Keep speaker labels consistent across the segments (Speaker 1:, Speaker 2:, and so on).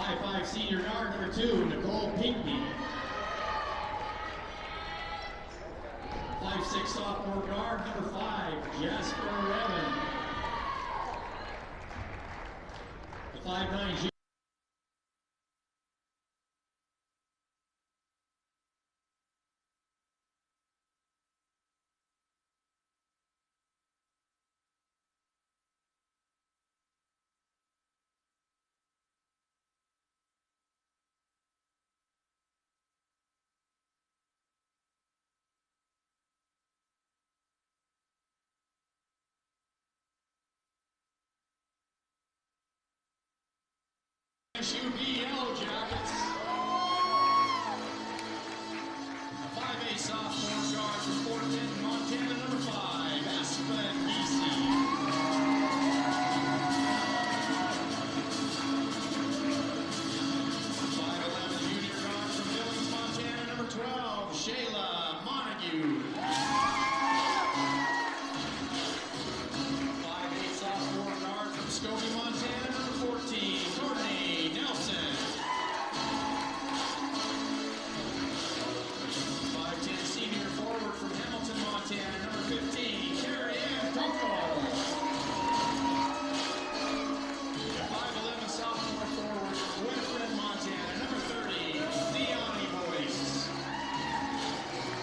Speaker 1: 5'5" senior guard number 2, Nicole Pinckney. 5'6" sophomore guard number 5, Jasper Evan. The 5'9" junior. MSU Yellow Jackets. A 5'8" sophomore guard from Fort Benton, Montana, number 5, Aspen Geesey. 5'11" junior guard from Billings, Montana, number 12, Shayla Montague. 5'8" sophomore guard from Skokie, Montana, number 14, Courtney Nelson. 5'10" senior forward from Hamilton, Montana, number 15, Carrie Ann Coco. 5'11" sophomore forward from Winifred, Montana, number 30, Deani Boyce.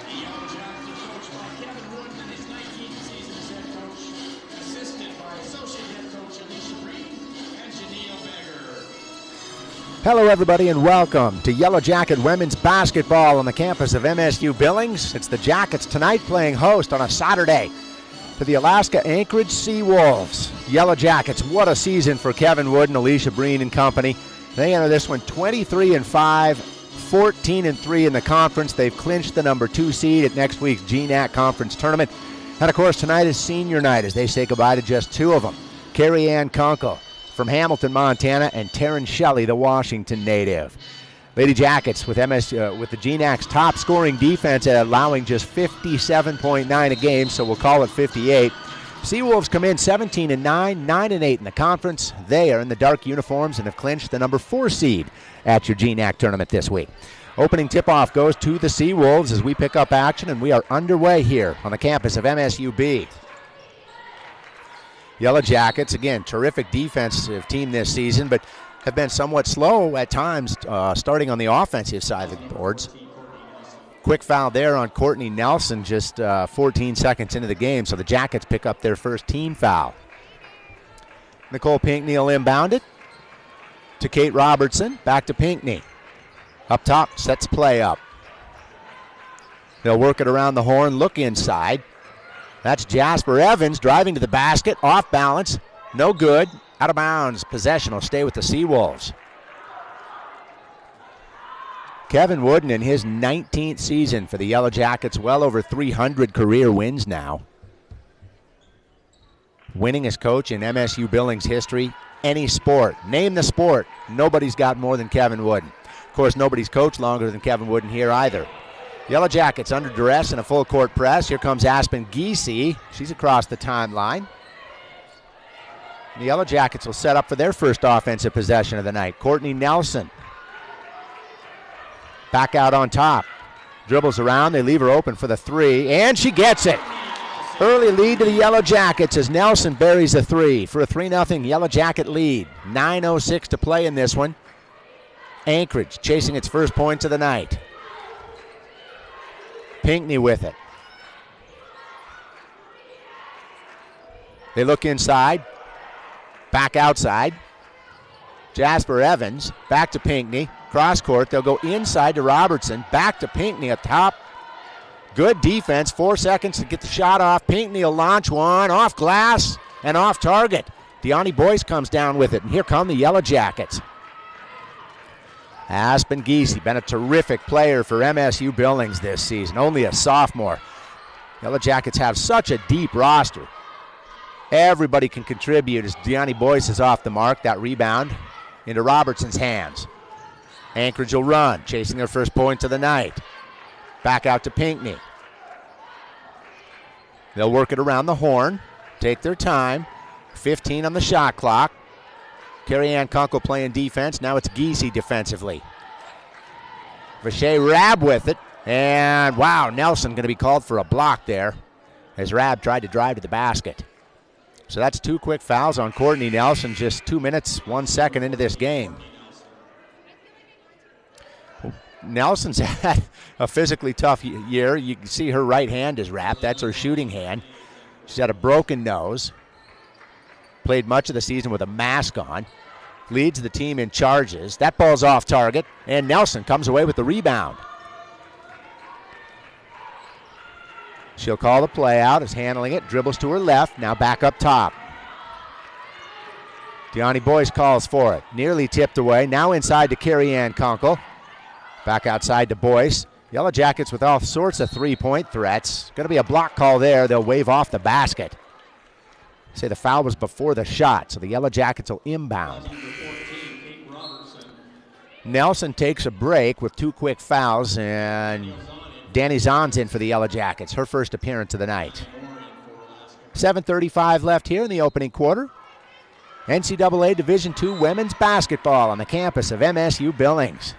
Speaker 1: The Yellow Jackets are coached by Kevin Wooden in his 19th season as head coach, assisted by associate head coach Alicia Breen and Janelle Beggar.
Speaker 2: Hello everybody and welcome to Yellow Jacket Women's Basketball on the campus of MSU Billings. It's the Jackets tonight playing host on a Saturday to the Alaska Anchorage Sea Wolves. Yellow Jackets, what a season for Kevin Wood and Alicia Breen and company. They enter this one 23-5, 14-3 in the conference. They've clinched the number 2 seed at next week's GNAC Conference Tournament. And of course tonight is senior night as they say goodbye to just 2 of them. Carrie Ann Kunkel from Hamilton, Montana, and Taryn Shelley, the Washington native. Lady Jackets with the GNAC's top scoring defense at allowing just 57.9 a game, so we'll call it 58. Seawolves come in 17-9, 9-8 in the conference. They are in the dark uniforms and have clinched the number 4 seed at your GNAC tournament this week. Opening tip-off goes to the Seawolves as we pick up action, and we are underway here on the campus of MSUB. Yellow Jackets, again, terrific defensive team this season, but have been somewhat slow at times starting on the offensive side of the boards. Quick foul there on Courtney Nelson just 14 seconds into the game, so the Jackets pick up their first team foul. Nicole Pinckney will inbound it to Kate Robertson, back to Pinckney. Up top, sets play up. They'll work it around the horn, look inside. That's Jasper Evans driving to the basket, off balance, no good, out of bounds. Possession will stay with the Seawolves. Kevin Wooden in his 19th season for the Yellow Jackets, well over 300 career wins now. Winningest coach in MSU Billings history, any sport. Name the sport, nobody's got more than Kevin Wooden. Of course, nobody's coached longer than Kevin Wooden here either. Yellow Jackets under duress in a full court press. Here comes Aspen Geesey. She's across the timeline. The Yellow Jackets will set up for their first offensive possession of the night. Courtney Nelson. Back out on top. Dribbles around. They leave her open for the 3, and she gets it. Early lead to the Yellow Jackets as Nelson buries a 3 for a 3-0 Yellow Jacket lead. 9:06 to play in this one. Anchorage chasing its first points of the night. Pinckney with it. They look inside. Back outside. Jasper Evans. Back to Pinckney. Cross court. They'll go inside to Robertson. Back to Pinckney up top. Good defense. 4 seconds to get the shot off. Pinckney will launch one. Off glass and off target. Deani Boyce comes down with it. And here come the Yellow Jackets. Aspen Geesey, been a terrific player for MSU Billings this season, only a sophomore. Yellow Jackets have such a deep roster. Everybody can contribute as Deani Boyce is off the mark. That rebound into Robertson's hands. Anchorage will run, chasing their first points of the night. Back out to Pinckney. They'll work it around the horn, take their time. 15 on the shot clock. Carrie Ann Kunkel playing defense. Now it's Giese defensively. Vache Rab with it. And wow, Nelson going to be called for a block there as Rab tried to drive to the basket. So that's 2 quick fouls on Courtney Nelson just 2 minutes, 1 second into this game. Nelson's had a physically tough year. You can see her right hand is wrapped. That's her shooting hand. She's got a broken nose. Played much of the season with a mask on. Leads the team in charges. That ball's off target, and Nelson comes away with the rebound. She'll call the play out, is handling it, dribbles to her left, now back up top. Deani Boyce calls for it. Nearly tipped away, now inside to Carrie Ann Kunkel. Back outside to Boyce. Yellow Jackets with all sorts of three-point threats. Going to be a block call there. They'll wave off the basket. Say the foul was before the shot, so the Yellow Jackets will inbound. Nelson takes a break with 2 quick fouls, and Danny Zahn's in for the Yellow Jackets, her first appearance of the night. 7:35 left here in the opening quarter. NCAA Division II women's basketball on the campus of MSU Billings.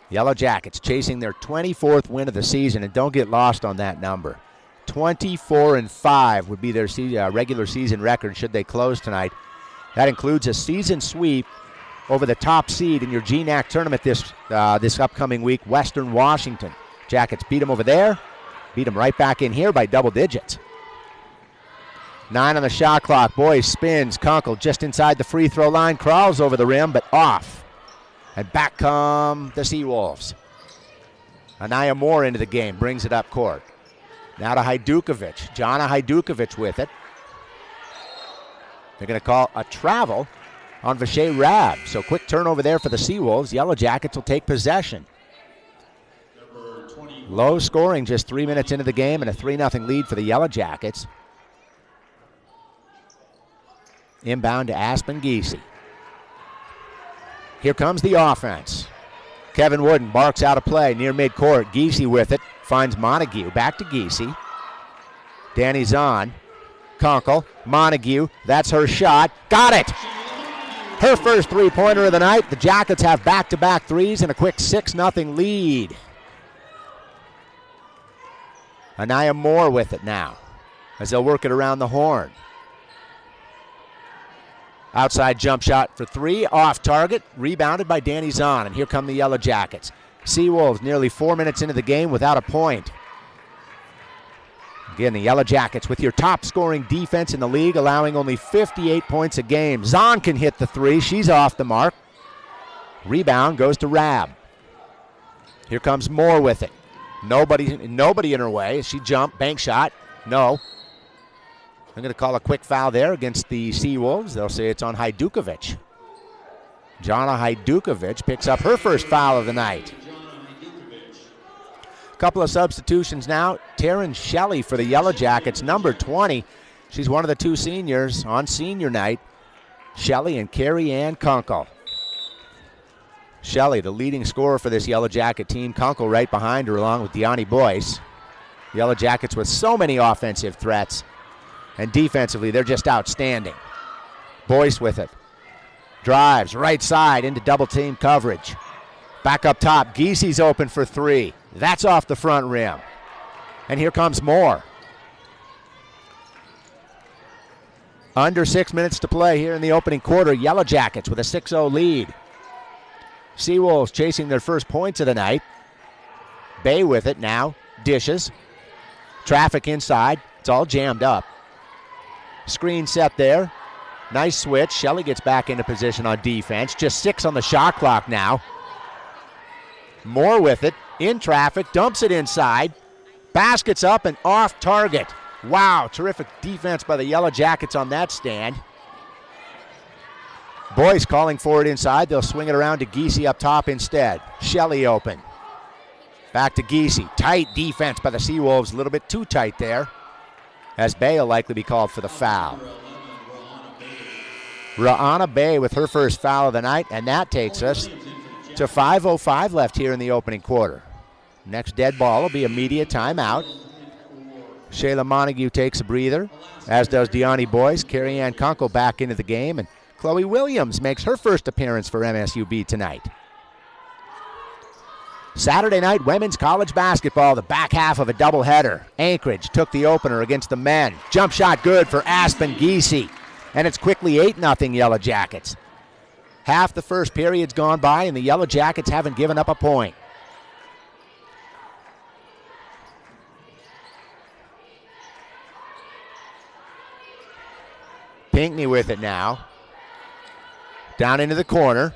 Speaker 2: Yellow Jackets chasing their 24th win of the season, and don't get lost on that number. 24-5 would be their regular season record should they close tonight. That includes a season sweep over the top seed in your GNAC tournament this upcoming week, Western Washington. Jackets beat them over there, beat them right back in here by double digits. 9 on the shot clock. Boyce spins. Kunkel just inside the free throw line, crawls over the rim, but off. And back come the Seawolves. Anaya Moore into the game, brings it up court. Now to Hajdukovic. Jana Hajdukovic with it. They're going to call a travel on Vache Rab. So quick turnover there for the Seawolves. Yellow Jackets will take possession. Low scoring just 3 minutes into the game and a 3-0 lead for the Yellow Jackets. Inbound to Aspen Giese. Here comes the offense. Kevin Wooden barks out a play near midcourt. Giese with it. Finds Montague. Back to Giese. Danny Zahn. Kunkel. Montague. That's her shot. Got it! Her first three-pointer of the night. The Jackets have back-to-back threes and a quick 6-0 lead. Anaya Moore with it now as they'll work it around the horn. Outside jump shot for 3, off target, rebounded by Danny Zahn, and here come the Yellow Jackets. Seawolves nearly 4 minutes into the game without a point. Again, the Yellow Jackets with your top scoring defense in the league, allowing only 58 points a game. Zahn can hit the 3, she's off the mark. Rebound goes to Rab. Here comes Moore with it. Nobody in her way. She jumped, bank shot, no. I'm going to call a quick foul there against the Seawolves. They'll say it's on Hajdukovic. Jana Hajdukovic picks up her first foul of the night. A couple of substitutions now. Taryn Shelley for the Yellow Jackets, number 20. She's one of the 2 seniors on senior night. Shelley and Carrie Ann Kunkel. Shelley, the leading scorer for this Yellow Jacket team. Kunkel right behind her along with Deani Boyce. Yellow Jackets with so many offensive threats. And defensively, they're just outstanding. Boyce with it. Drives right side into double team coverage. Back up top. Giese's open for 3. That's off the front rim. And here comes Moore. Under 6 minutes to play here in the opening quarter. Yellow Jackets with a 6-0 lead. Seawolves chasing their first points of the night. Bay with it now. Dishes. Traffic inside. It's all jammed up. Screen set there. Nice switch. Shelley gets back into position on defense. Just 6 on the shot clock now. Moore with it. In traffic. Dumps it inside. Baskets up and off target. Wow, terrific defense by the Yellow Jackets on that stand. Boyce calling for it inside. They'll swing it around to Giese up top instead. Shelley open. Back to Giese. Tight defense by the Seawolves. A little bit too tight there, as Bay will likely be called for the foul. Ra'ana Bay with her first foul of the night, and that takes us to 5:05 left here in the opening quarter. Next dead ball will be immediate timeout. Shayla Montague takes a breather, as does Deani Boyce. Carrie Ann Kunkel back into the game, and Chloe Williams makes her first appearance for MSUB tonight. Saturday night women's college basketball, the back half of a doubleheader. Anchorage took the opener against the men. Jump shot good for Aspen Giese. And it's quickly 8-0 Yellow Jackets. Half the first period's gone by and the Yellow Jackets haven't given up a point. Pinckney with it now. Down into the corner.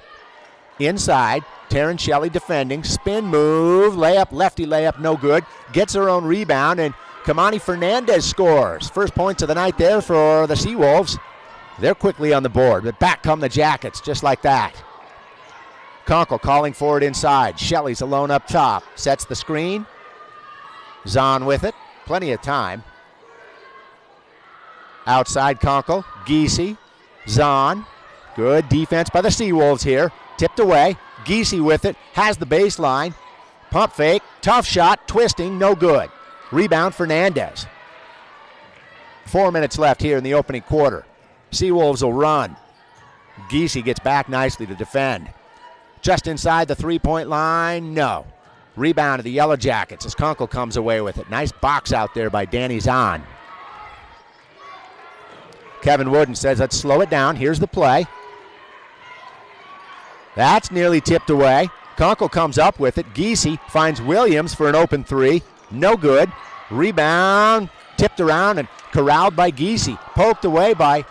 Speaker 2: Inside. Taryn Shelley defending. Spin move. Layup. Lefty layup. No good. Gets her own rebound. And Kamani Fernandez scores. First points of the night there for the Seawolves. They're quickly on the board. But back come the Jackets just like that. Conkle calling for it inside. Shelley's alone up top. Sets the screen. Zahn with it. Plenty of time. Outside Conkle. Giese. Zahn. Good defense by the Seawolves here. Tipped away. Giese with it. Has the baseline. Pump fake. Tough shot. Twisting. No good. Rebound Fernandez. 4 minutes left here in the opening quarter. Seawolves will run. Giese gets back nicely to defend. Just inside the three-point line. No. Rebound to the Yellow Jackets as Conkle comes away with it. Nice box out there by Danny Zahn. Kevin Wooden says, let's slow it down. Here's the play. That's nearly tipped away. Conkle comes up with it. Giese finds Williams for an open three. No good. Rebound. Tipped around and corralled by Giese. Poked away by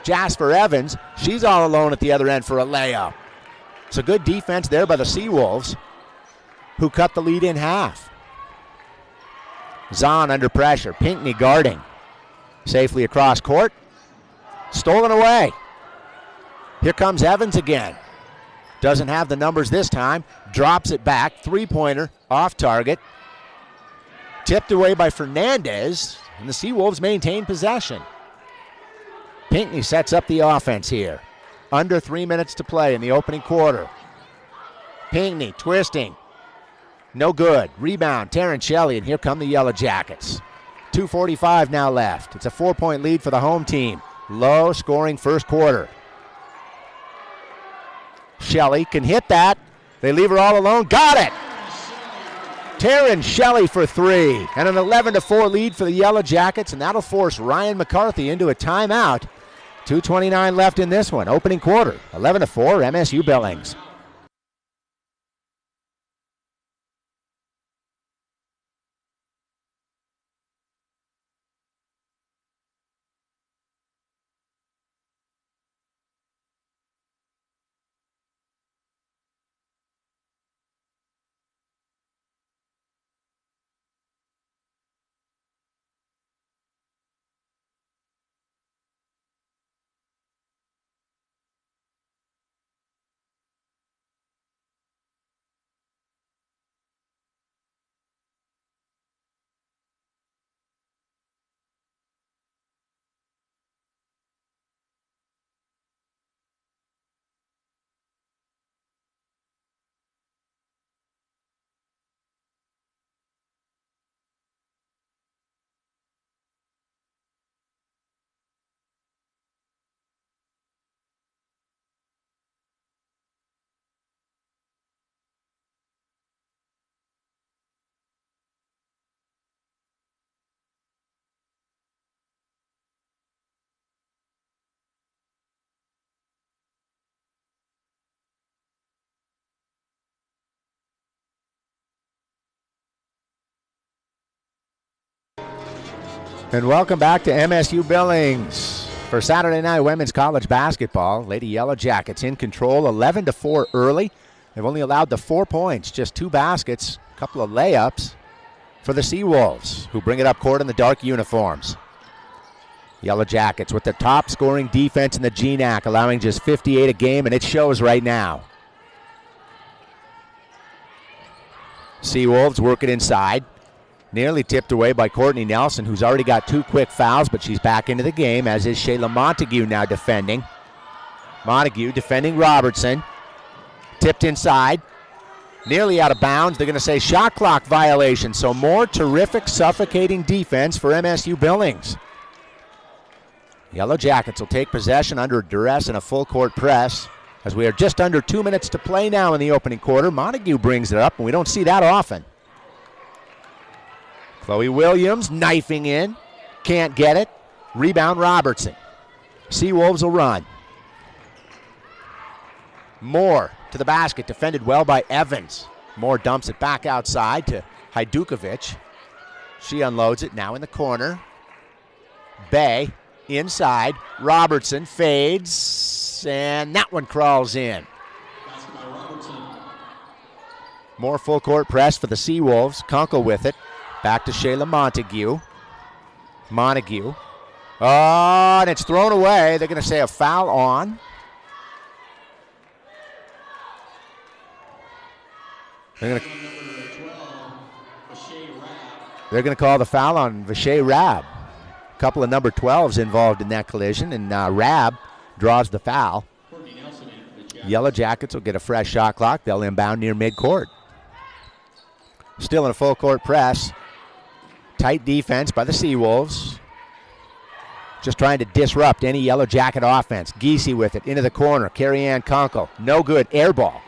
Speaker 2: Jasper Evans. She's all alone at the other end for a layup. So good defense there by the Seawolves, who cut the lead in half. Zahn under pressure. Pinckney guarding. Safely across court. Stolen away. Here comes Evans again. Doesn't have the numbers this time. Drops it back. Three-pointer off target. Tipped away by Fernandez. And the Seawolves maintain possession. Pinckney sets up the offense here. Under 3 minutes to play in the opening quarter. Pinckney twisting. No good. Rebound, Taryn Shelley, and here come the Yellow Jackets. 2:45 now left. It's a 4-point lead for the home team. Low scoring first quarter. Shelley can hit that. They leave her all alone. Got it! Taryn Shelley for three. And an 11-4 lead for the Yellow Jackets, and that'll force Ryan McCarthy into a timeout. 2:29 left in this one. Opening quarter. 11-4, MSU Billings. And welcome back to MSU Billings for Saturday night women's college basketball. Lady Yellow Jackets in control, 11-4 early. They've only allowed the 4 points, just 2 baskets, a couple of layups for the Seawolves, who bring it up court in the dark uniforms. Yellow Jackets with the top scoring defense in the GNAC, allowing just 58 a game, and it shows right now. Seawolves work it inside. Nearly tipped away by Courtney Nelson, who's already got 2 quick fouls, but she's back into the game, as is Shayla Montague now defending. Montague defending Robertson. Tipped inside. Nearly out of bounds. They're going to say shot clock violation, so more terrific, suffocating defense for MSU Billings. Yellow Jackets will take possession under duress and a full court press as we are just under 2 minutes to play now in the opening quarter. Montague brings it up, and we don't see that often. Chloe Williams knifing in. Can't get it. Rebound Robertson. Seawolves will run. Moore to the basket, defended well by Evans. Moore dumps it back outside to Hajdukovic. She unloads it now in the corner. Bay inside. Robertson fades, and that one crawls in. More full court press for the Seawolves. Kunkel with it. Back to Shayla Montague. Montague. Oh, and it's thrown away. They're going to say a foul on. They're going to call the foul on Vache Rab. A couple of number 12s involved in that collision, and Rab draws the foul. Yellow Jackets will get a fresh shot clock. They'll inbound near midcourt. Still in a full court press. Tight defense by the Seawolves. Just trying to disrupt any Yellow Jacket offense. Giese with it into the corner. Carrie Ann Kunkel. No good. Air ball.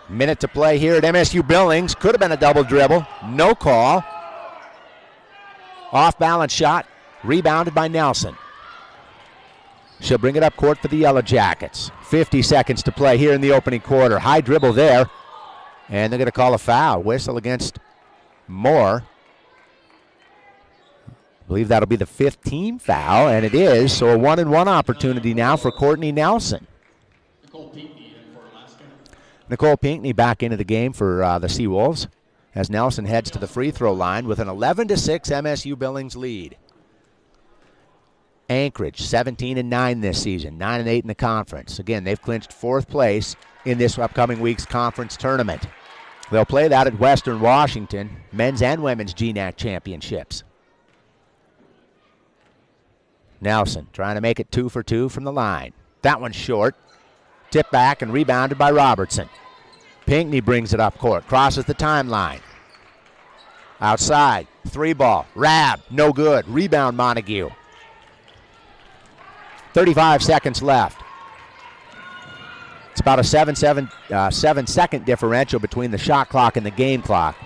Speaker 2: Minute to play here at MSU Billings. Could have been a double dribble. No call. Off balance shot. Rebounded by Nelson. She'll bring it up court for the Yellow Jackets. 50 seconds to play here in the opening quarter. High dribble there. And they're going to call a foul. Whistle against Moore. I believe that'll be the 5th team foul, and it is. So a 1-and-1 opportunity now for Courtney Nelson. Nicole Pinckney back into the game for the Seawolves as Nelson heads to the free throw line with an 11-6 MSU Billings lead. Anchorage 17-9 this season, 9-8 in the conference. Again, they've clinched 4th place in this upcoming week's conference tournament. They'll play that at Western Washington, men's and women's GNAC championships. Nelson trying to make it 2 for 2 from the line. That one's short. Tipped back and rebounded by Robertson. Pinckney brings it up court, crosses the timeline. Outside, 3-ball. Rab, no good. Rebound Montague. 35 seconds left. It's about a 7-second differential between the shot clock and the game clock.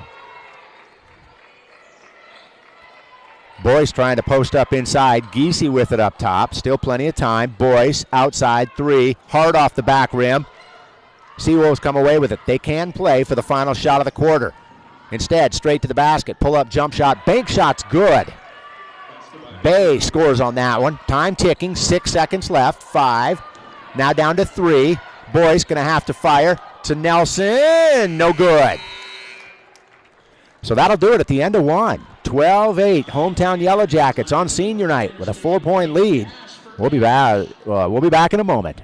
Speaker 2: Boyce trying to post up inside. Giese with it up top. Still plenty of time. Boyce outside 3. Hard off the back rim. Seawolves come away with it. They can play for the final shot of the quarter. Instead, straight to the basket. Pull-up jump shot. Bank shot's good. Bay scores on that one. Time ticking. 6 seconds left. 5. Now down to 3. Boyce going to have to fire to Nelson. No good. So that'll do it at the end of 1. 12-8, hometown Yellow Jackets on senior night with a 4-point lead. We'll be back in a moment.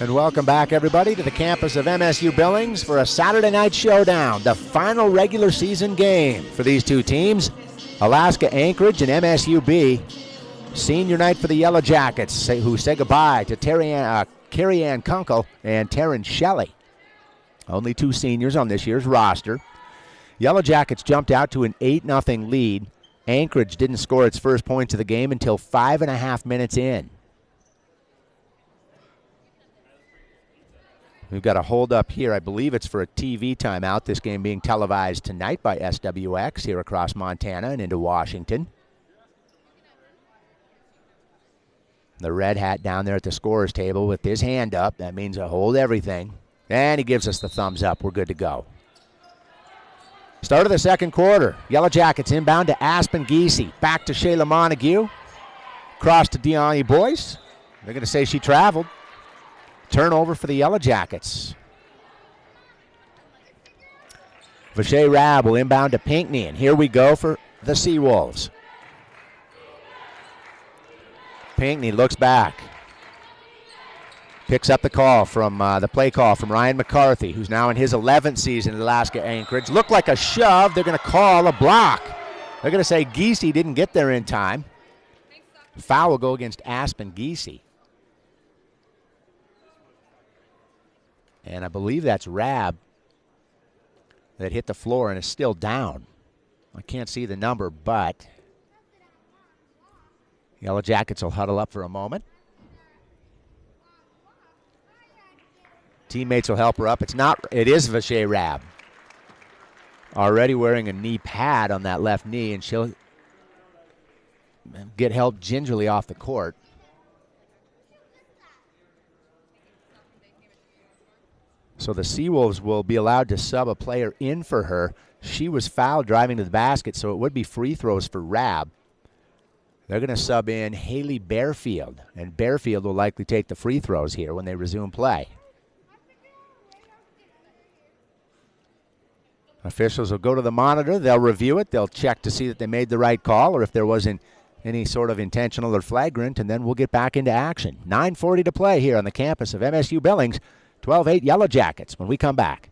Speaker 2: And welcome back, everybody, to the campus of MSU Billings for a Saturday night showdown, the final regular season game for these two teams, Alaska Anchorage and MSUB. Senior night for the Yellow Jackets, who say goodbye to Carrie Ann Kunkel and Taryn Shelley. Only 2 seniors on this year's roster. Yellow Jackets jumped out to an 8-0 lead. Anchorage didn't score its first points of the game until 5.5 minutes in. We've got a hold up here. I believe it's for a TV timeout. This game being televised tonight by SWX here across Montana and into Washington. The red hat down there at the scorer's table with his hand up. That means a hold everything. And he gives us the thumbs up. We're good to go. Start of the second quarter. Yellow Jackets inbound to Aspen Giese. Back to Shayla Montague. Cross to Deani Boyce. They're going to say she traveled. Turnover for the Yellow Jackets. Vache Rab will inbound to Pinckney, and here we go for the Seawolves. Pinckney looks back. Picks up the call from the play call from Ryan McCarthy, who's now in his 11th season at Alaska Anchorage. Looked like a shove. They're going to call a block. They're going to say Giese didn't get there in time. Foul will go against Aspen Giese. And I believe that's Rab that hit the floor and is still down. I can't see the number, but Yellow Jackets will huddle up for a moment. Teammates will help her up. It is Vache Rab. Already wearing a knee pad on that left knee, and she'll get help gingerly off the court. So the Seawolves will be allowed to sub a player in for her. She was fouled driving to the basket, so it would be free throws for Rab. They're going to sub in Haley Bearfield, and Bearfield will likely take the free throws here when they resume play. Officials will go to the monitor. They'll review it. They'll check to see that they made the right call or if there wasn't any sort of intentional or flagrant, and then we'll get back into action. 9:40 to play here on the campus of MSU Billings. 12-8 Yellow Jackets when we come back.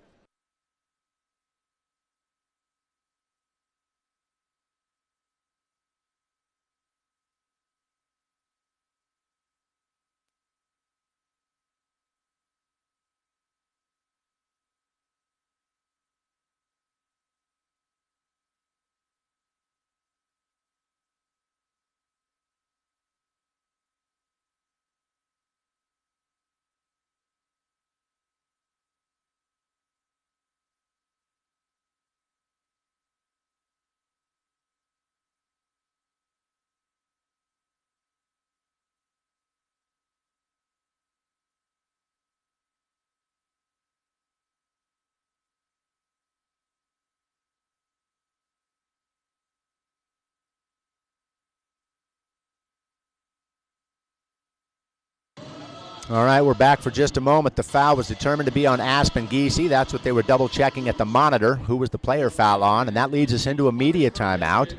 Speaker 2: All right, we're back for just a moment. The foul was determined to be on Aspen Giese. That's what they were double-checking at the monitor, who was the player foul on, and that leads us into a media timeout.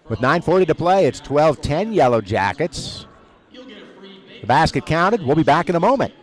Speaker 2: With 9:40 to play, it's 12-10 Yellow Jackets. The basket counted. We'll be back in a moment.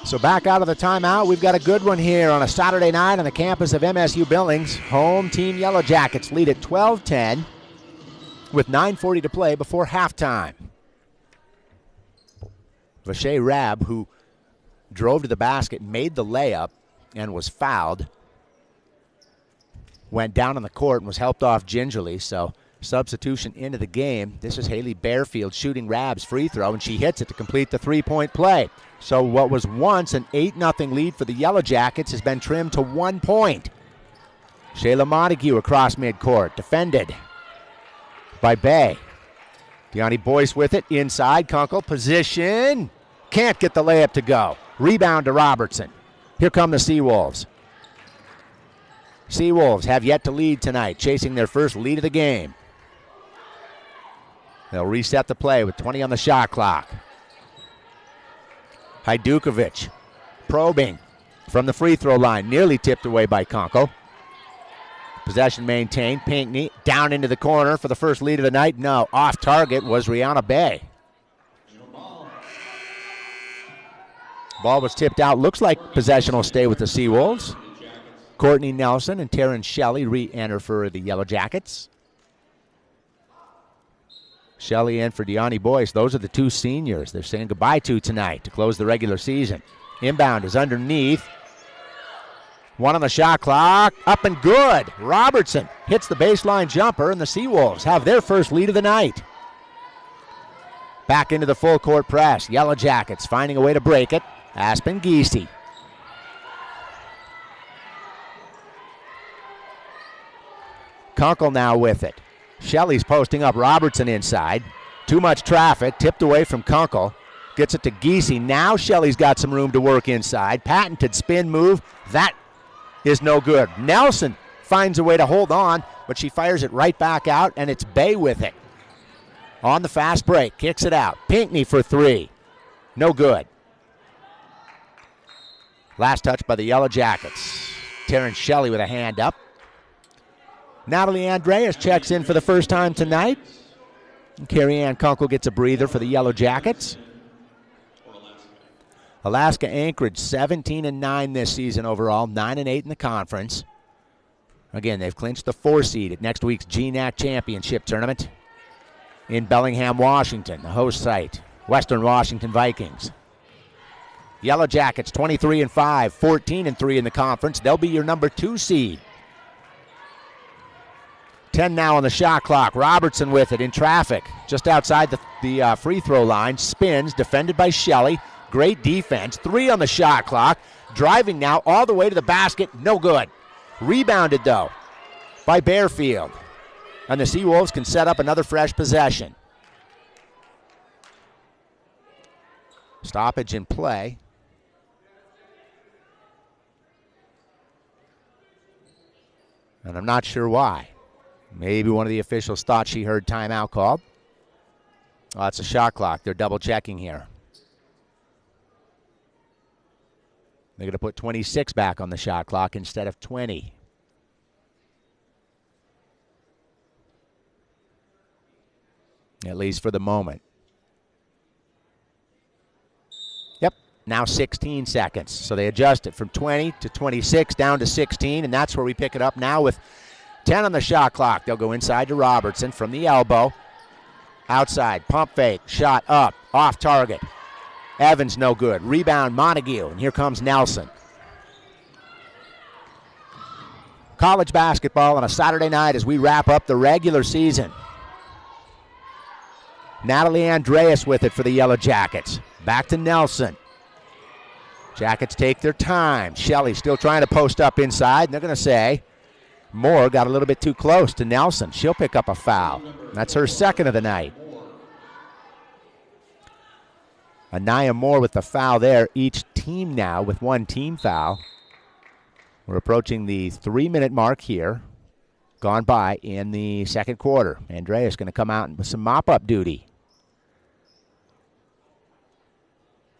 Speaker 2: So back out of the timeout, we've got a good one here on a Saturday night on the campus of MSU Billings. Home team Yellow Jackets lead at 12-10 with 9:40 to play before halftime. Vache Rab, who drove to the basket, made the layup and was fouled, went down on the court and was helped off gingerly, so substitution into the game. This is Haley Bearfield shooting Rab's free throw, and she hits it to complete the three-point play. So what was once an 8-0 lead for the Yellow Jackets has been trimmed to 1 point. Shayla Montague across midcourt. Defended by Bay. Deani Boyce with it. Inside. Kunkel. Position. Can't get the layup to go. Rebound to Robertson. Here come the Seawolves. Seawolves have yet to lead tonight, chasing their first lead of the game. They'll reset the play with 20 on the shot clock. Hajdukovic probing from the free throw line, nearly tipped away by Kunkel. Possession maintained. Pinckney down into the corner for the first lead of the night. No, off target was Rihanna Bay. Ball was tipped out. Looks like possession will stay with the Seawolves. Courtney Nelson and Taryn Shelley re-enter for the Yellow Jackets. Shelley in for Deani Boyce. Those are the two seniors they're saying goodbye to tonight to close the regular season. Inbound is underneath. One on the shot clock. Up and good. Robertson hits the baseline jumper, and the Seawolves have their first lead of the night. Back into the full court press. Yellow Jackets finding a way to break it. Aspen Giese. Kunkel now with it. Shelley's posting up Robertson inside. Too much traffic. Tipped away from Kunkel. Gets it to Giese. Now Shelley's got some room to work inside. Patented spin move. That is no good. Nelson finds a way to hold on, but she fires it right back out, and it's Bay with it. On the fast break. Kicks it out. Pinckney for three. No good. Last touch by the Yellow Jackets. Taryn Shelley with a hand up. Natalie Andreas checks in for the first time tonight. Carrie Ann Kunkel gets a breather for the Yellow Jackets. Alaska Anchorage 17-9 this season overall, 9-8 in the conference. Again, they've clinched the 4 seed at next week's GNAC Championship Tournament in Bellingham, Washington, the host site. Western Washington Vikings. Yellow Jackets 23-5, 14-3 in the conference. They'll be your number 2 seed. 10 now on the shot clock. Robertson with it in traffic. Just outside the free throw line. Spins, defended by Shelley. Great defense. 3 on the shot clock. Driving now all the way to the basket. No good. Rebounded, though, by Bearfield. And the Seawolves can set up another fresh possession. Stoppage in play. And I'm not sure why. Maybe one of the officials thought she heard timeout called. Oh, it's a shot clock. They're double checking here. They're going to put 26 back on the shot clock instead of 20. At least for the moment. Yep, now 16 seconds. So they adjust it from 20 to 26 down to 16, and that's where we pick it up now with 10 on the shot clock. They'll go inside to Robertson from the elbow. Outside, pump fake, shot up, off target. Evans no good. Rebound Montague, and here comes Nelson. College basketball on a Saturday night as we wrap up the regular season. Natalie Andreas with it for the Yellow Jackets. Back to Nelson. Jackets take their time. Shelley still trying to post up inside, and they're going to say Moore got a little bit too close to Nelson. She'll pick up a foul. That's her second of the night. Anaya Moore with the foul there. Each team now with one team foul. We're approaching the 3-minute mark here. Gone by in the second quarter. Andreas going to come out with some mop-up duty.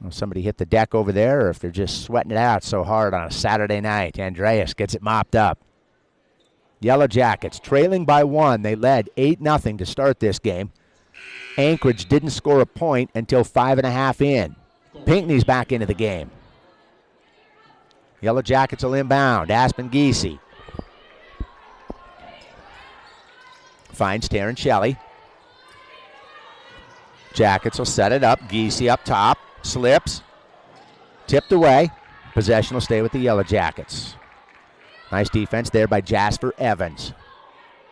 Speaker 2: Well, somebody hit the deck over there, or if they're just sweating it out so hard on a Saturday night. Andreas gets it mopped up. Yellow Jackets trailing by 1. They led 8-0 to start this game. Anchorage didn't score a point until 5.5 in. Pinckney's back into the game. Yellow Jackets will inbound. Aspen Giese finds Taryn Shelley. Jackets will set it up. Giese up top. Slips. Tipped away. Possession will stay with the Yellow Jackets. Nice defense there by Jasper Evans.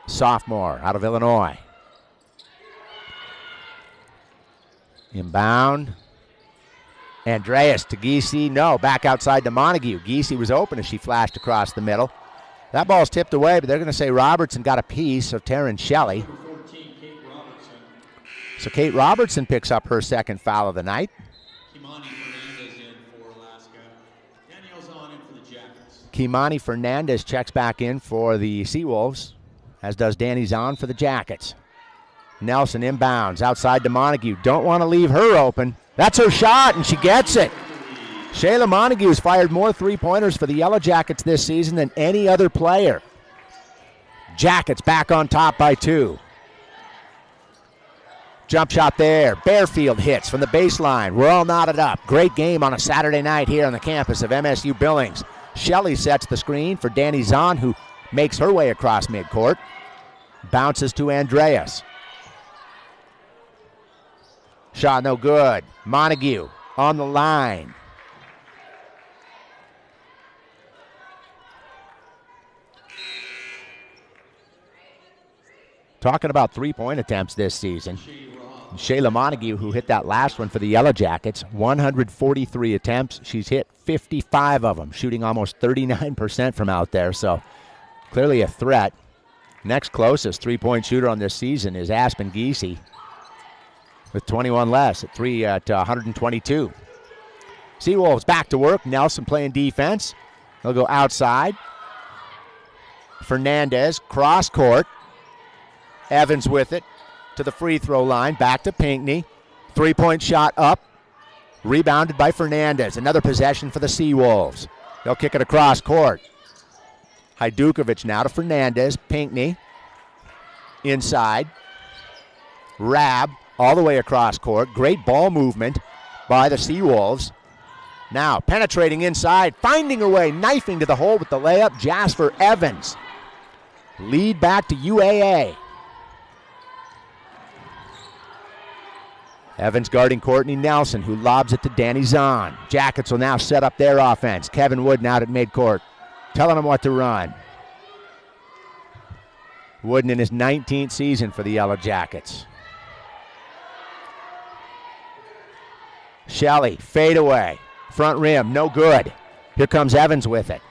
Speaker 2: Sophomore out of Illinois. Inbound. Andreas to Giese. No, back outside to Montague. Giese was open as she flashed across the middle. That ball's tipped away, but they're going to say Robertson got a piece of Taryn Shelley.
Speaker 1: Number 14, Kate Robertson.
Speaker 2: So Kate Robertson picks up her second foul of the night.
Speaker 1: Kimani Fernandez in for Alaska. Danielle Zahn in for the Jackets.
Speaker 2: Kimani Fernandez checks back in for the Seawolves, as does Danny Zahn for the Jackets. Nelson inbounds outside to Montague. Don't want to leave her open. That's her shot, and she gets it. Shayla Montague has fired more three-pointers for the Yellow Jackets this season than any other player. Jackets back on top by 2. Jump shot there. Bearfield hits from the baseline. We're all knotted up. Great game on a Saturday night here on the campus of MSU Billings. Shelley sets the screen for Danny Zahn, who makes her way across midcourt. Bounces to Andreas. Shot no good. Montague on the line. Talking about three-point attempts this season. Shayla Montague, who hit that last one for the Yellow Jackets, 143 attempts. She's hit 55 of them, shooting almost 39% from out there, so clearly a threat. Next closest three-point shooter on this season is Aspen Giese with 21 less at 122. Seawolves back to work. Nelson playing defense. They'll go outside. Fernandez, cross court. Evans with it to the free throw line. Back to Pinckney. Three-point shot up. Rebounded by Fernandez. Another possession for the Seawolves. They'll kick it across court. Hajdukovic now to Fernandez. Pinckney inside. Rab all the way across court. Great ball movement by the Seawolves. Now penetrating inside, finding her way, knifing to the hole with the layup, Jasper Evans. Lead back to UAA. Evans guarding Courtney Nelson, who lobs it to Danny Zahn. Jackets will now set up their offense. Kevin Wooden out at midcourt, telling them what to run. Wooden in his 19th season for the Yellow Jackets. Shelley, fade away. Front rim, no good. Here comes Evans with it.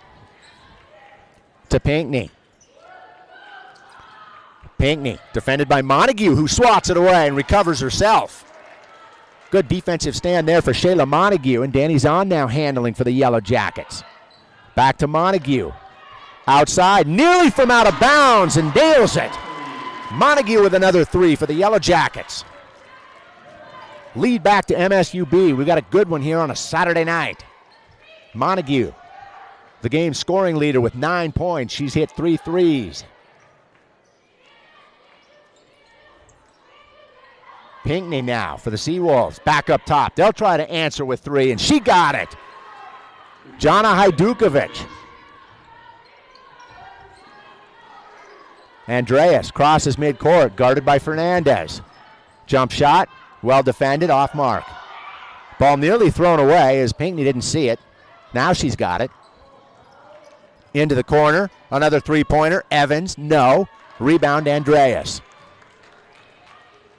Speaker 2: To Pinckney. Pinckney, defended by Montague, who swats it away and recovers herself. Good defensive stand there for Shayla Montague, and Danny Zahn now handling for the Yellow Jackets. Back to Montague. Outside, nearly from out of bounds, and nails it. Montague with another three for the Yellow Jackets. Lead back to MSUB. We got a good one here on a Saturday night. Montague, the game's scoring leader with 9 points. She's hit 3 threes. Pinckney now for the Seawolves. Back up top. They'll try to answer with 3, and she got it. Jana Hajdukovic. Andreas crosses midcourt, guarded by Fernandez. Jump shot, well defended, off mark. Ball nearly thrown away as Pinckney didn't see it. Now she's got it. Into the corner, another three-pointer. Evans, no. Rebound, Andreas.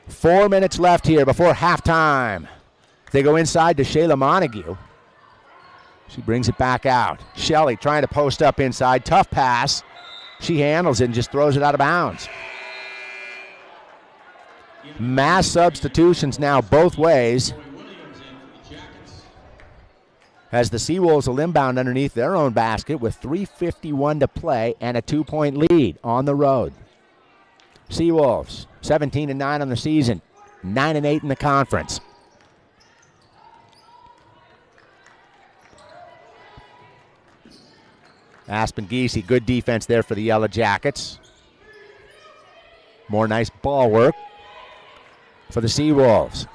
Speaker 2: 4 minutes left here before halftime. They go inside to Shayla Montague. She brings it back out. Shelley trying to post up inside. Tough pass. She handles it and just throws it out of bounds. Mass substitutions now both ways, as the Seawolves will inbound underneath their own basket with 3:51 to play and a 2-point lead on the road. Seawolves 17-9 on the season, 9-8 in the conference. Aspen Giese, good defense there for the Yellow Jackets. More nice ball work for the Seawolves.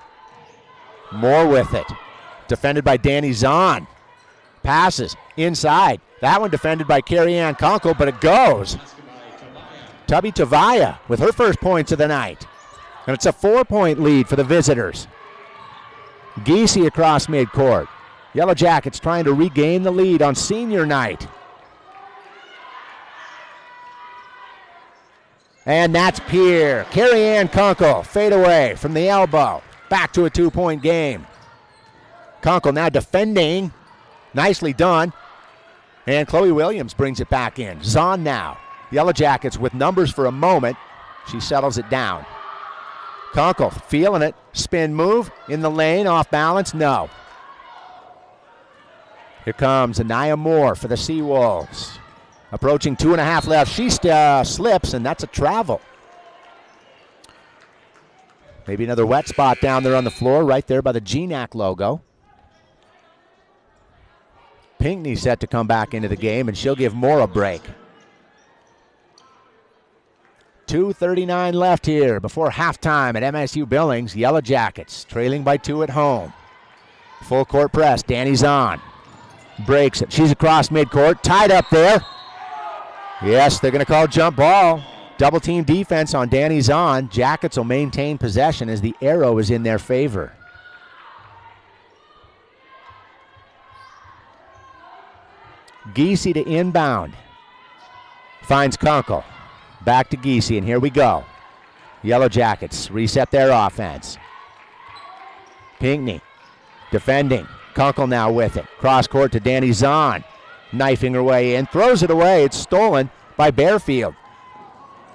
Speaker 2: Moore with it. Defended by Danny Zahn. Passes inside. That one defended by Carrie Ann Conkle, but it goes. Tubby Tavaya with her first points of the night. And it's a 4-point lead for the visitors. Giese across midcourt. Yellow Jackets trying to regain the lead on senior night. And that's Pierre. Carrie Ann Conkle, fade away from the elbow. Back to a 2-point game. Conkle now defending. Nicely done. And Chloe Williams brings it back in. Zahn now. Yellow Jackets with numbers for a moment. She settles it down. Kunkel feeling it. Spin move in the lane. Off balance. No. Here comes Anaya Moore for the Seawolves. Approaching 2.5 left. She slips, and that's a travel. Maybe another wet spot down there on the floor, right there by the GNAC logo. Pinckney set to come back into the game, and she'll give Moore a break. 2:39 left here before halftime at MSU Billings. Yellow Jackets trailing by 2 at home. Full court press. Danny Zahn breaks it. She's across midcourt, tied up there. Yes, they're going to call jump ball. Double team defense on Danny Zahn. Jackets will maintain possession as the arrow is in their favor. Giese to inbound. Finds Kunkel. Back to Giese, and here we go. Yellow Jackets reset their offense. Pinckney defending. Kunkel now with it. Cross court to Danny Zahn. Knifing her way in. Throws it away. It's stolen by Bearfield,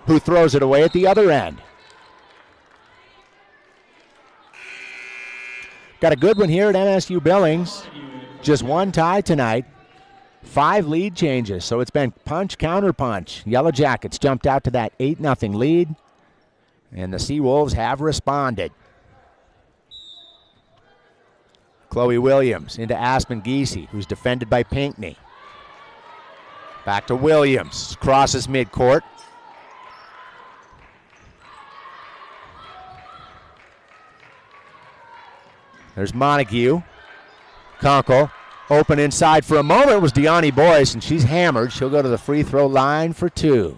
Speaker 2: who throws it away at the other end. Got a good one here at MSU Billings. Just one tie tonight. 5 lead changes, so it's been punch, counter punch. Yellow Jackets jumped out to that 8-0 lead, and the Seawolves have responded. Chloe Williams into Aspen Giese, who's defended by Pinckney. Back to Williams, crosses midcourt. There's Montague. Kunkel. Open inside for a moment was Deani Boyce, and she's hammered. She'll go to the free throw line for 2.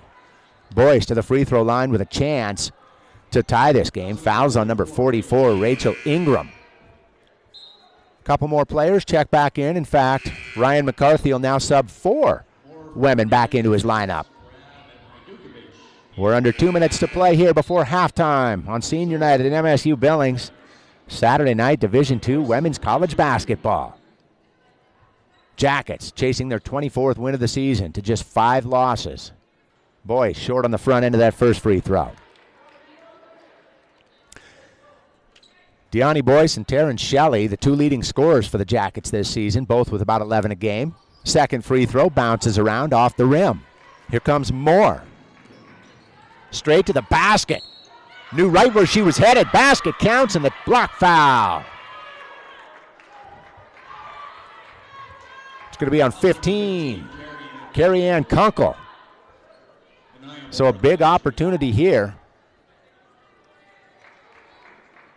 Speaker 2: Boyce to the free throw line with a chance to tie this game. Fouls on number 44, Rachel Ingram. A couple more players check back in. In fact, Ryan McCarthy will now sub 4 women back into his lineup. We're under 2 minutes to play here before halftime on Senior Night at MSU Billings. Saturday night, Division II women's college basketball. Jackets chasing their 24th win of the season to just 5 losses. Boy, short on the front end of that first free throw. Deani Boyce and Taryn Shelley, the 2 leading scorers for the Jackets this season, both with about 11 a game. Second free throw bounces around off the rim. Here comes Moore. Straight to the basket. Knew right where she was headed. Basket counts and the block foul. It's going to be on 15. Carrie Ann Kunkel. So a big opportunity here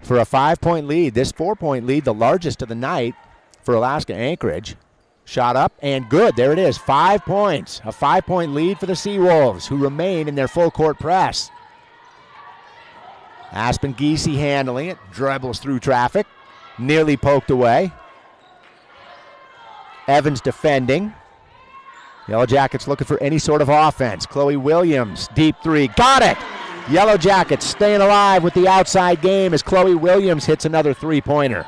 Speaker 2: for a 5-point lead. This 4-point lead, the largest of the night for Alaska Anchorage. Shot up and good. There it is. 5 points. A 5-point lead for the Seawolves, who remain in their full court press. Aspen Giese handling it. Dribbles through traffic. Nearly poked away. Evans defending. Yellow Jackets looking for any sort of offense. Chloe Williams, deep 3. Got it! Yellow Jackets staying alive with the outside game as Chloe Williams hits another 3-pointer.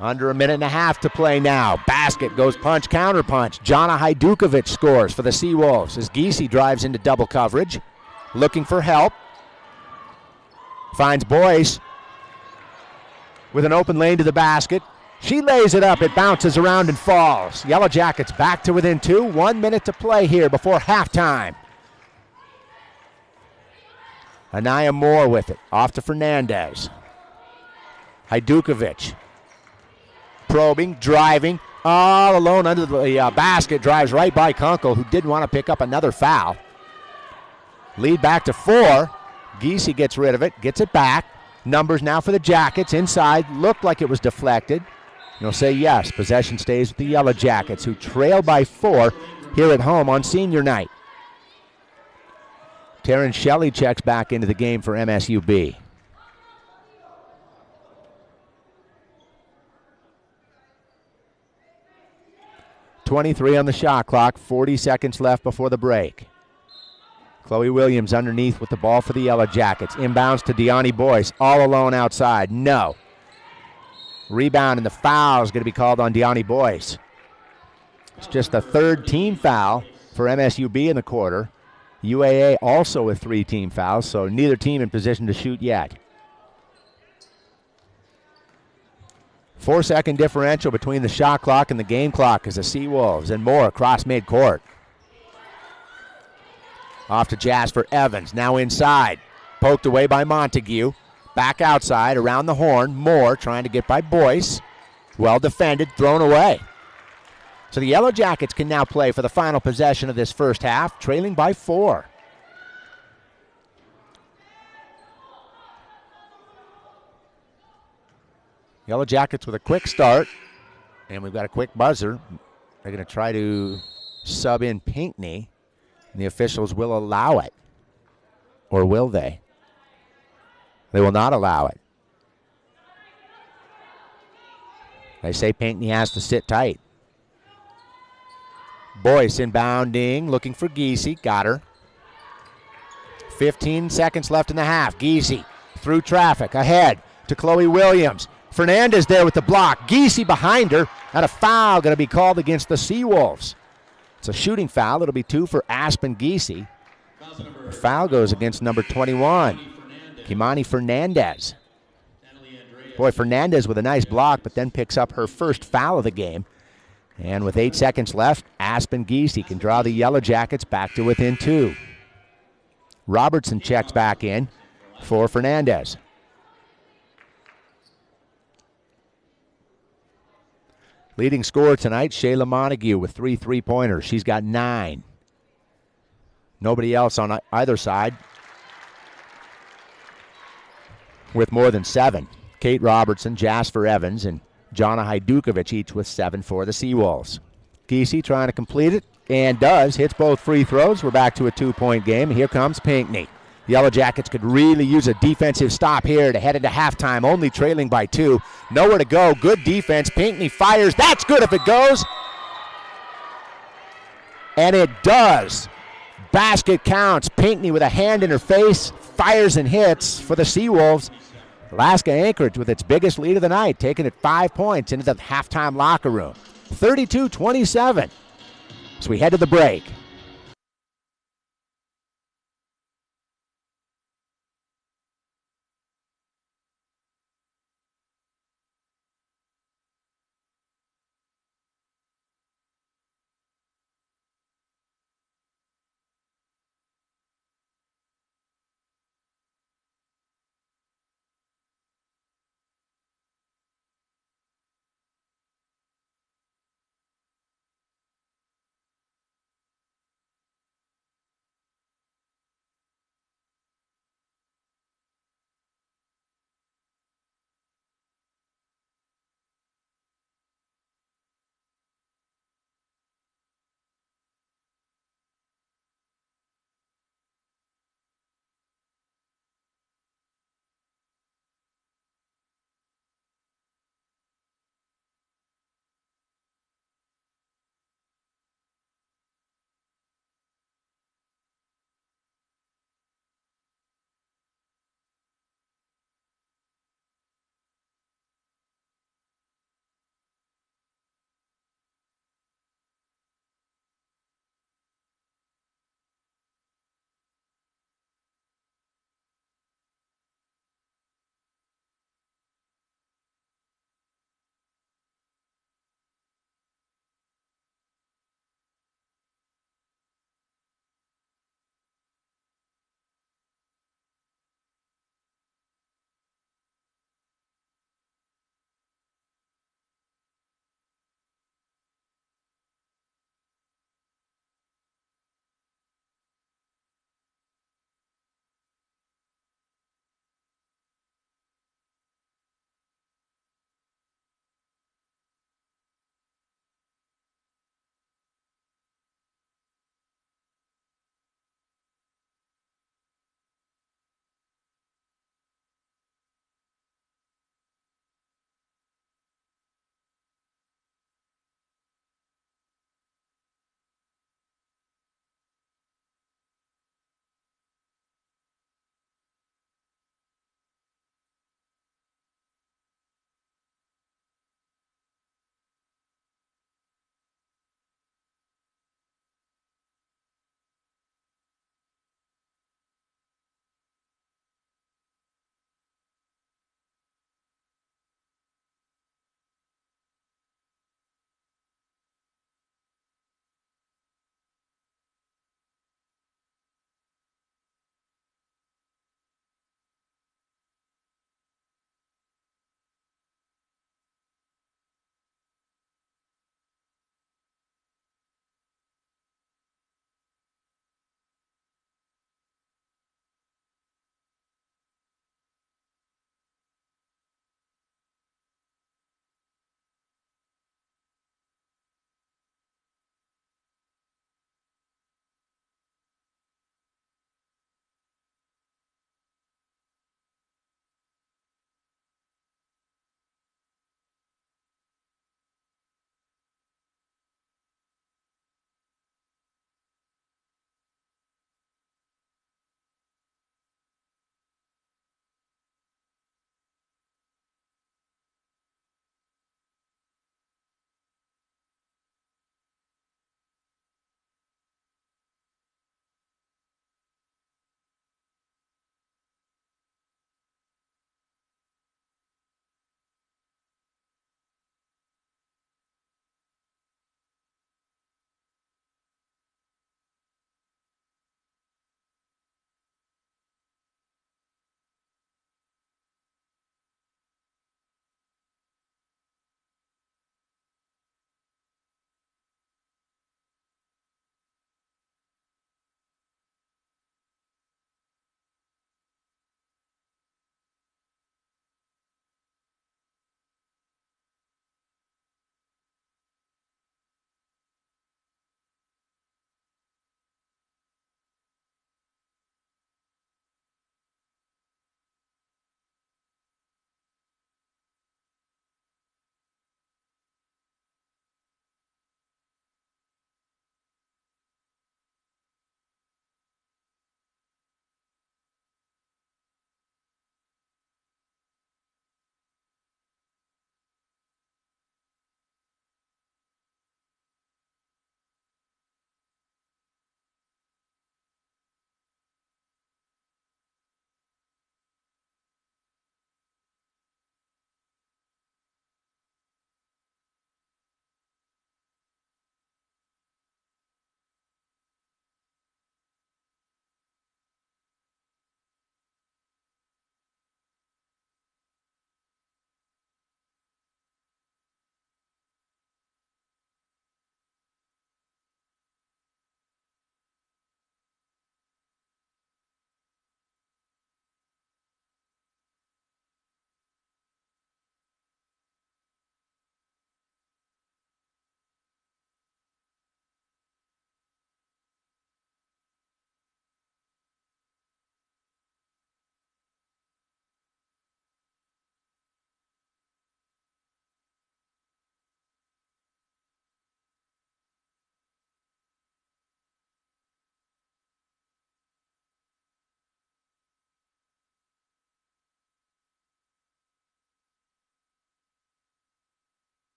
Speaker 2: Under a minute and a half to play now. Basket goes punch, counter punch. Jana Hajdukovic scores for the Seawolves as Giese drives into double coverage. Looking for help. Finds Boyce with an open lane to the basket. She lays it up. It bounces around and falls. Yellow Jackets back to within 2. 1 minute to play here before halftime. Anaya Moore with it. Off to Fernandez. Hajdukovic. Probing, driving, all alone under the basket. Drives right by Kunkel, who didn't want to pick up another foul. Lead back to 4. Giese gets rid of it, gets it back. Numbers now for the Jackets. Inside, looked like it was deflected. You'll say yes. Possession stays with the Yellow Jackets, who trail by 4 here at home on Senior Night. Taryn Shelley checks back into the game for MSUB. .23 on the shot clock, 40 seconds left before the break. Chloe Williams underneath with the ball for the Yellow Jackets. Inbounds to Deani Boyce, all alone outside. No. Rebound, and the foul is going to be called on Deani Boyce. It's just the third team foul for MSUB in the quarter. UAA also with 3 team fouls, so neither team in position to shoot yet. 4-second differential between the shot clock and the game clock as the Seawolves and more across midcourt. Off to Jasper Evans, now inside. Poked away by Montague. Back outside, around the horn. Moore trying to get by Boyce. Well defended, thrown away. So the Yellow Jackets can now play for the final possession of this first half, trailing by 4. Yellow Jackets with a quick start, and we've got a quick buzzer. They're going to try to sub in Pinckney, and the officials will allow it. Or will they? They will not allow it. They say Pinckney has to sit tight. Boyce inbounding, looking for Giese. Got her. 15 seconds left in the half. Giese through traffic, ahead to Chloe Williams. Fernandez there with the block. Giese behind her, and a foul going to be called against the Seawolves. It's a shooting foul. It'll be 2 for Aspen Giese. The foul goes against number 21, Kimani Fernandez. Boy, Fernandez with a nice block, but then picks up her first foul of the game. And with 8 seconds left, Aspen Giese can draw the Yellow Jackets back to within 2. Robertson checks back in for Fernandez. Leading scorer tonight, Shayla Montague with 3 3-pointers. She's got 9. Nobody else on either side with more than 7. Kate Robertson, Jasper Evans, and Jana Hajdukovic each with 7 for the Seawolves. Giese trying to complete it, and does. Hits both free throws. We're back to a 2-point game. Here comes Pinckney. The Yellow Jackets could really use a defensive stop here to head into halftime, only trailing by 2. Nowhere to go. Good defense. Pinckney fires. That's good if it goes. And it does. Basket counts. Pinckney with a hand in her face. Fires and hits for the Seawolves. Alaska Anchorage with its biggest lead of the night, taking it 5 points into the halftime locker room. 32-27. So we head to the break.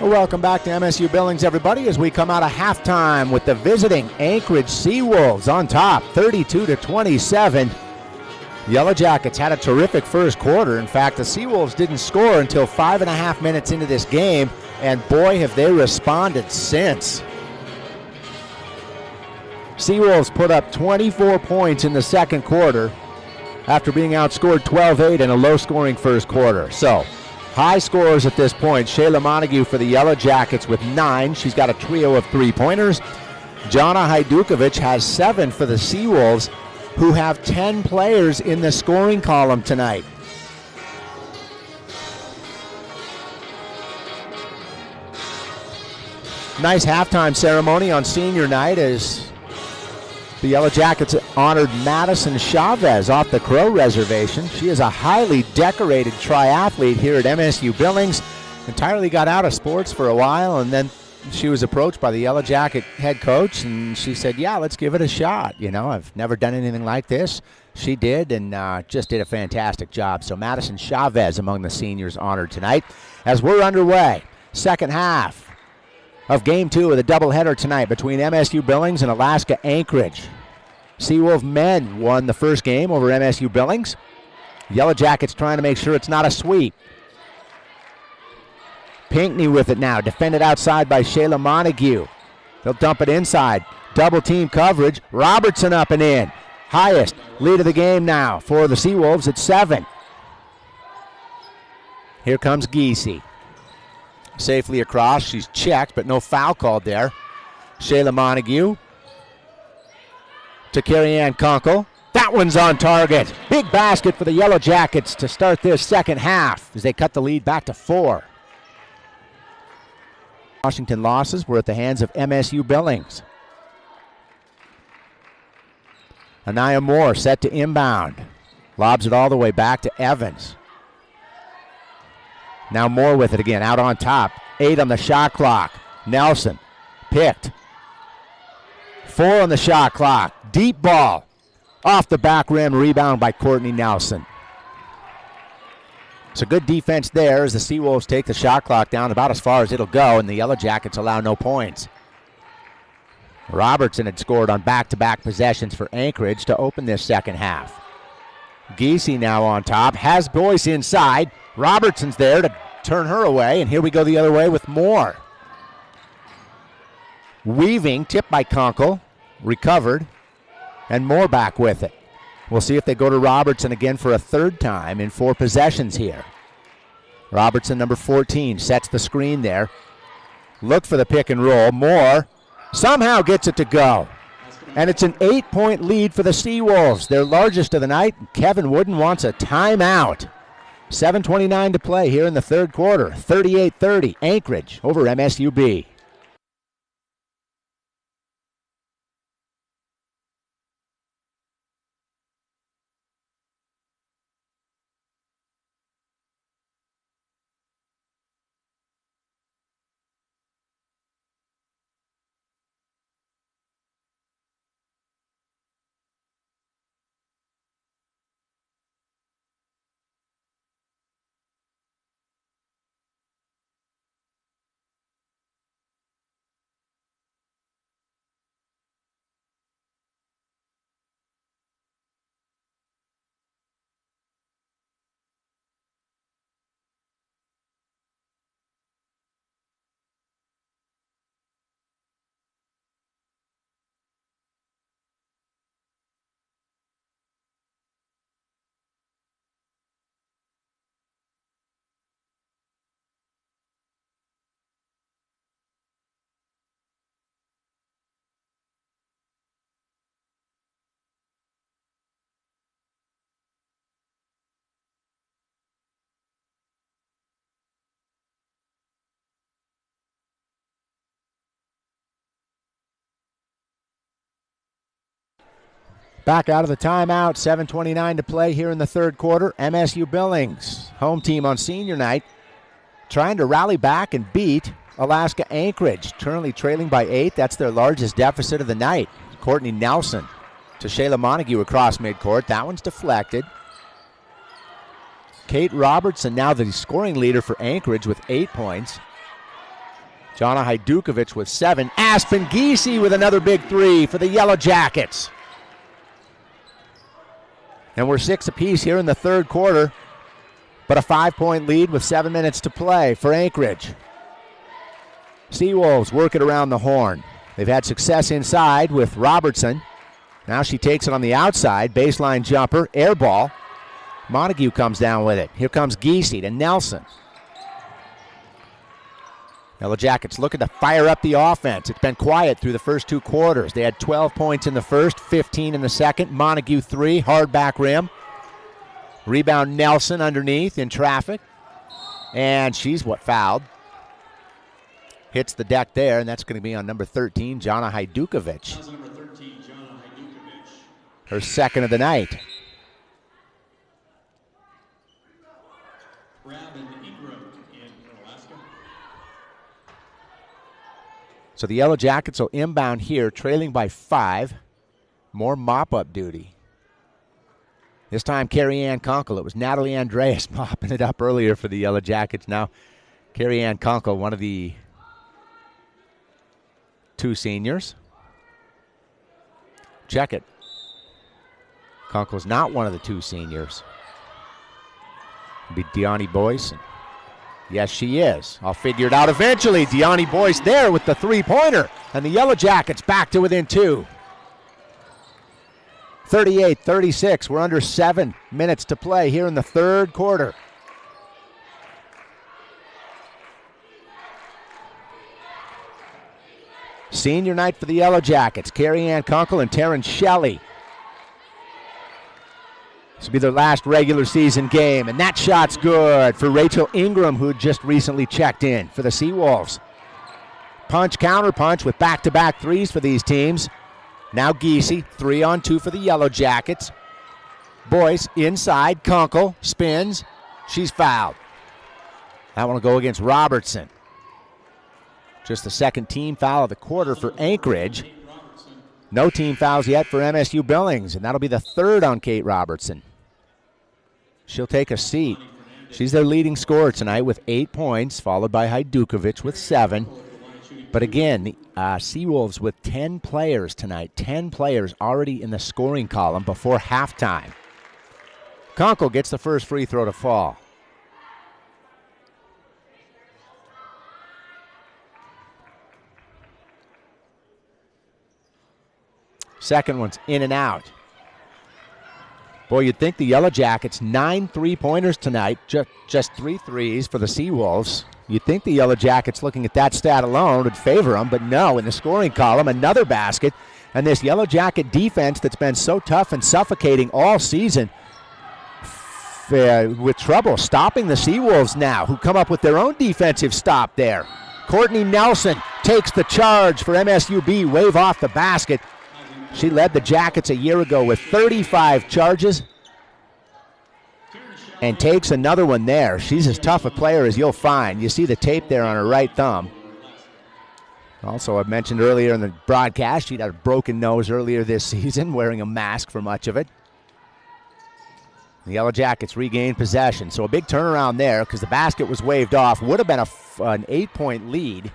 Speaker 2: Well, welcome back to MSU Billings, everybody, as we come out of halftime with the visiting Anchorage Seawolves on top, 32-27. Yellow Jackets had a terrific first quarter. In fact, the Seawolves didn't score until 5.5 minutes into this game, and boy, have they responded since. Seawolves put up 24 points in the second quarter after being outscored 12-8 in a low-scoring first quarter. So, high scores at this point. Shayla Montague for the Yellow Jackets with 9. She's got a trio of three-pointers. Jana Hajdukovic has 7 for the Seawolves, who have 10 players in the scoring column tonight. Nice halftime ceremony on senior night as the Yellow Jackets honored Madison Chavez off the Crow Reservation. She is a highly decorated triathlete here at MSU Billings. Entirely got out of sports for a while, and then she was approached by the Yellow Jacket head coach, and she said, yeah, let's give it a shot. You know, I've never done anything like this. She did, and just did a fantastic job. So Madison Chavez among the seniors honored tonight. As we're underway, second half of Game 2 of the doubleheader tonight between MSU Billings and Alaska Anchorage. Seawolf men won the first game over MSU Billings. Yellow Jackets trying to make sure it's not a sweep. Pinckney with it now, defended outside by Shayla Montague. They'll dump it inside. Double team coverage. Robertson up and in. Highest lead of the game now for the Seawolves at 7. Here comes Giese. Safely across. She's checked, but no foul called there. Shayla Montague to Carrie Ann Conkle. That one's on target. Big basket for the Yellow Jackets to start this second half as they cut the lead back to 4. Washington losses were at the hands of MSU Billings. Anaya Moore set to inbound. Lobs it all the way back to Evans. Now Moore with it again, out on top. 8 on the shot clock. Nelson picked. 4 on the shot clock. Deep ball. Off the back rim, rebound by Courtney Nelson. So good defense there as the Seawolves take the shot clock down about as far as it'll go, and the Yellow Jackets allow no points. Robertson had scored on back-to-back possessions for Anchorage to open this second half. Giese now on top, has Boyce inside. Robertson's there to turn her away, and here we go the other way with Moore. Weaving, tipped by Conkle, recovered, and Moore back with it. We'll see if they go to Robertson again for a third time in 4 possessions here. Robertson, number 14, sets the screen there. Look for the pick and roll. Moore somehow gets it to go. And it's an 8-point lead for the Seawolves, their largest of the night. Kevin Wooden wants a timeout. 7:29 to play here in the third quarter. 38-30, Anchorage over MSUB. Back out of the timeout, 7:29 to play here in the third quarter. MSU Billings, home team on senior night, trying to rally back and beat Alaska Anchorage, currently trailing by 8. That's their largest deficit of the night. Courtney Nelson to Shayla Montague across midcourt. That one's deflected. Kate Robertson now the scoring leader for Anchorage with 8 points. Jana Hajdukovic with 7. Aspen Giese with another big 3 for the Yellow Jackets. And we're 6 apiece here in the third quarter, but a 5-point lead with 7 minutes to play for Anchorage. Seawolves work it around the horn. They've had success inside with Robertson. Now she takes it on the outside, baseline jumper, air ball. Montague comes down with it. Here comes Giese to Nelson. Yellow Jackets looking to fire up the offense. It's been quiet through the first 2 quarters. They had 12 points in the first, 15 in the second. Montague 3, hard back rim. Rebound Nelson underneath in traffic. And she's fouled. Hits the deck there, and that's going to be on number 13, Jana Hajdukovic. Her second of the night. So the Yellow Jackets will inbound here, trailing by 5. More mop-up duty. This time, Carrie Ann Kunkel. It was Natalie Andreas mopping it up earlier for the Yellow Jackets. Now, Carrie Ann Kunkel, one of the 2 seniors. Check it. Kunkel's not one of the 2 seniors. It'll be Deani Boyce. Yes, she is. I'll figure it out eventually. Deani Boyce there with the 3-pointer. And the Yellow Jackets back to within 2. 38-36. We're under 7 minutes to play here in the third quarter. Senior night for the Yellow Jackets. Carrie Ann Kunkel and Taryn Shelley. This will be their last regular season game, and that shot's good for Rachel Ingram, who just recently checked in for the Seawolves. Punch, counter punch with back-to-back 3s for these teams. Now Giese, 3-on-2 for the Yellow Jackets. Boyce inside, Kunkel spins. She's fouled. That one will go against Robertson. Just the second team foul of the quarter for Anchorage. No team fouls yet for MSU Billings, and that'll be the 3rd on Kate Robertson. She'll take a seat. She's their leading scorer tonight with 8 points, followed by Hajdukovic with 7. But again, the Seawolves with 10 players tonight, 10 players already in the scoring column before halftime. Kunkel gets the first free throw to fall. Second one's in and out. Boy, you'd think the Yellow Jackets, 9 3-pointers tonight, just 3 threes for the Seawolves. You'd think the Yellow Jackets, looking at that stat alone, would favor them, but no, in the scoring column, another basket. And this Yellow Jacket defense that's been so tough and suffocating all season, with trouble stopping the Seawolves now, who come up with their own defensive stop there. Courtney Nelson takes the charge for MSUB, wave off the basket. She led the Jackets a year ago with 35 charges and takes another one there. She's as tough a player as you'll find. You see the tape there on her right thumb. Also, I mentioned earlier in the broadcast, she'd had a broken nose earlier this season, wearing a mask for much of it. The Yellow Jackets regained possession, so a big turnaround there because the basket was waved off. Would have been an 8-point lead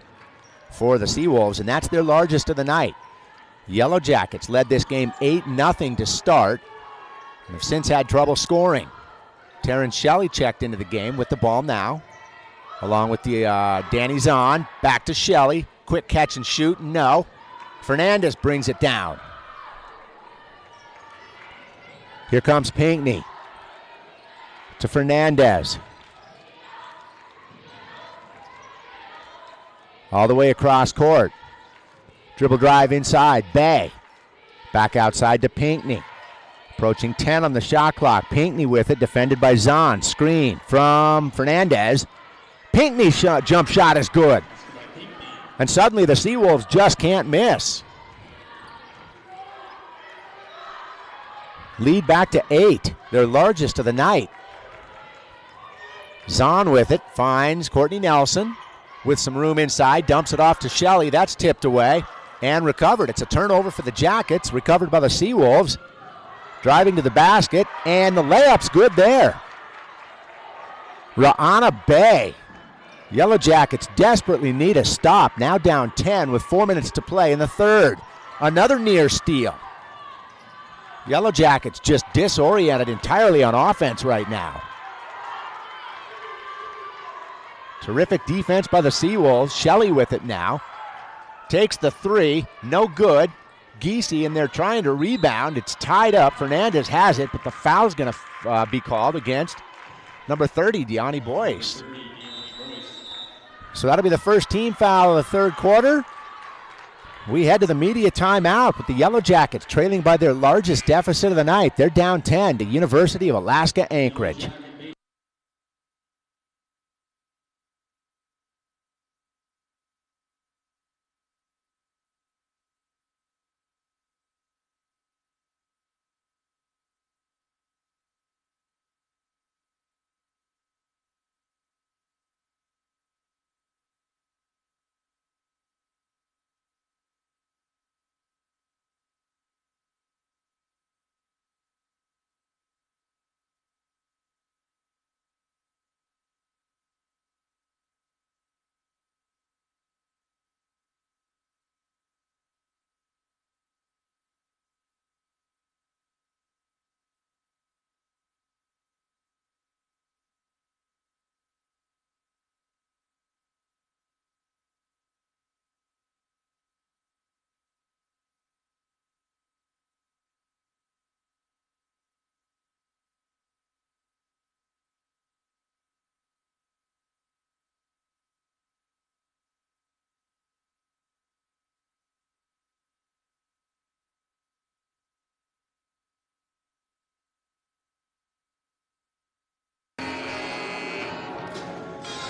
Speaker 2: for the Seawolves, and that's their largest of the night. Yellow Jackets led this game 8-0 to start and have since had trouble scoring. Taryn Shelley checked into the game with the ball now, along with the Danny Zahn. Back to Shelley. Quick catch and shoot. No. Fernandez brings it down. Here comes Pinckney to Fernandez. All the way across court. Dribble drive inside. Bay. Back outside to Pinckney. Approaching 10 on the shot clock. Pinckney with it, defended by Zahn. Screen from Fernandez. Pinckney's jump shot is good. And suddenly the Seawolves just can't miss. Lead back to 8, their largest of the night. Zahn with it, finds Courtney Nelson with some room inside, dumps it off to Shelley. That's tipped away and recovered. It's a turnover for the Jackets, recovered by the Seawolves. Driving to the basket, and the layup's good there. Ra'ana Bay Yellow Jackets desperately need a stop. Now down 10 with 4 minutes to play in the third. Another near steal. Yellow Jackets just disoriented entirely on offense right now. Terrific defense by the Seawolves. Shelley with it now. Takes the three. No good. Giese in there trying to rebound. It's tied up. Fernandez has it, but the foul's going to be called against number 30, Deani Boyce. So that'll be the first team foul of the third quarter. We head to the media timeout with the Yellow Jackets trailing by their largest deficit of the night. They're down 10 to University of Alaska Anchorage.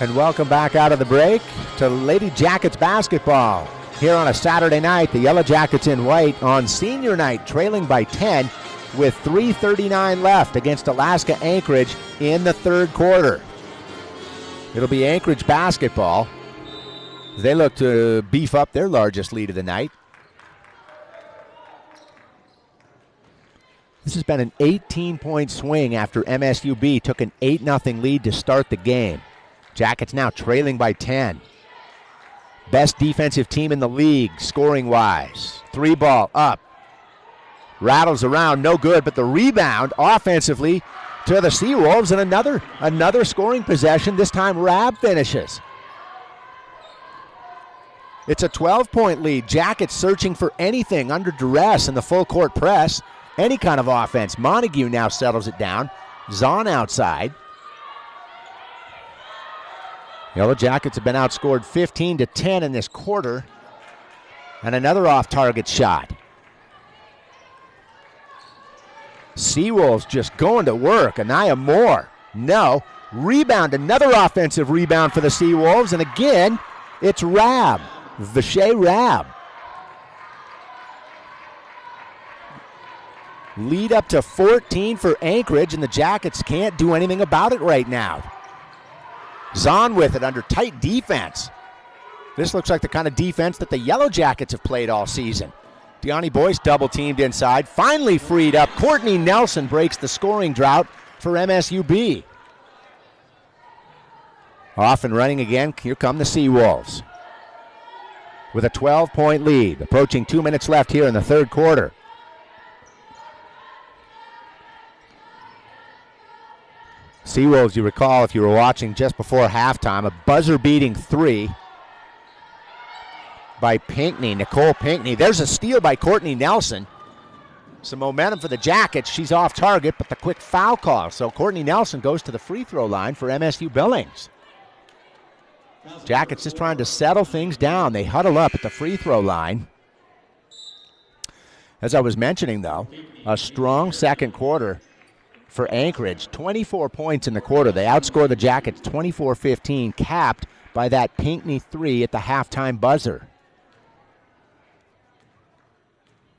Speaker 2: And welcome back out of the break to Lady Jackets basketball. Here on a Saturday night, the Yellow Jackets in white on senior night, trailing by 10 with 3:39 left against Alaska Anchorage in the third quarter. It'll be Anchorage basketball. They look to beef up their largest lead of the night. This has been an 18-point swing after MSUB took an 8-0 lead to start the game. Jackets now trailing by 10. Best defensive team in the league, scoring-wise. Three ball up. Rattles around, no good, but the rebound offensively to the Seawolves, and another scoring possession. This time Rab finishes. It's a 12-point lead. Jackets searching for anything under duress in the full-court press. Any kind of offense. Montague now settles it down. Zahn outside. Yellow Jackets have been outscored 15-10 in this quarter. And another off-target shot. Seawolves just going to work. Anaya Moore. No. Rebound. Another offensive rebound for the Seawolves. And again, it's Rab. Vishay Rab. Lead up to 14 for Anchorage, and the Jackets can't do anything about it right now. Zahn with it under tight defense. This looks like the kind of defense that the Yellow Jackets have played all season. Deani Boyce double-teamed inside, finally freed up. Courtney Nelson breaks the scoring drought for MSUB. Off and running again, here come the Seawolves. With a 12-point lead, approaching 2 minutes left here in the third quarter. Seawolves, you recall if you were watching just before halftime, a buzzer-beating three by Pinckney, Nicole Pinckney. There's a steal by Courtney Nelson. Some momentum for the Jackets. She's off target, but the quick foul call. So Courtney Nelson goes to the free throw line for MSU Billings. Jackets just trying to settle things down. They huddle up at the free throw line. As I was mentioning, though, a strong second quarter for Anchorage. 24 points in the quarter. They outscore the Jackets 24-15, capped by that Pinckney three at the halftime buzzer.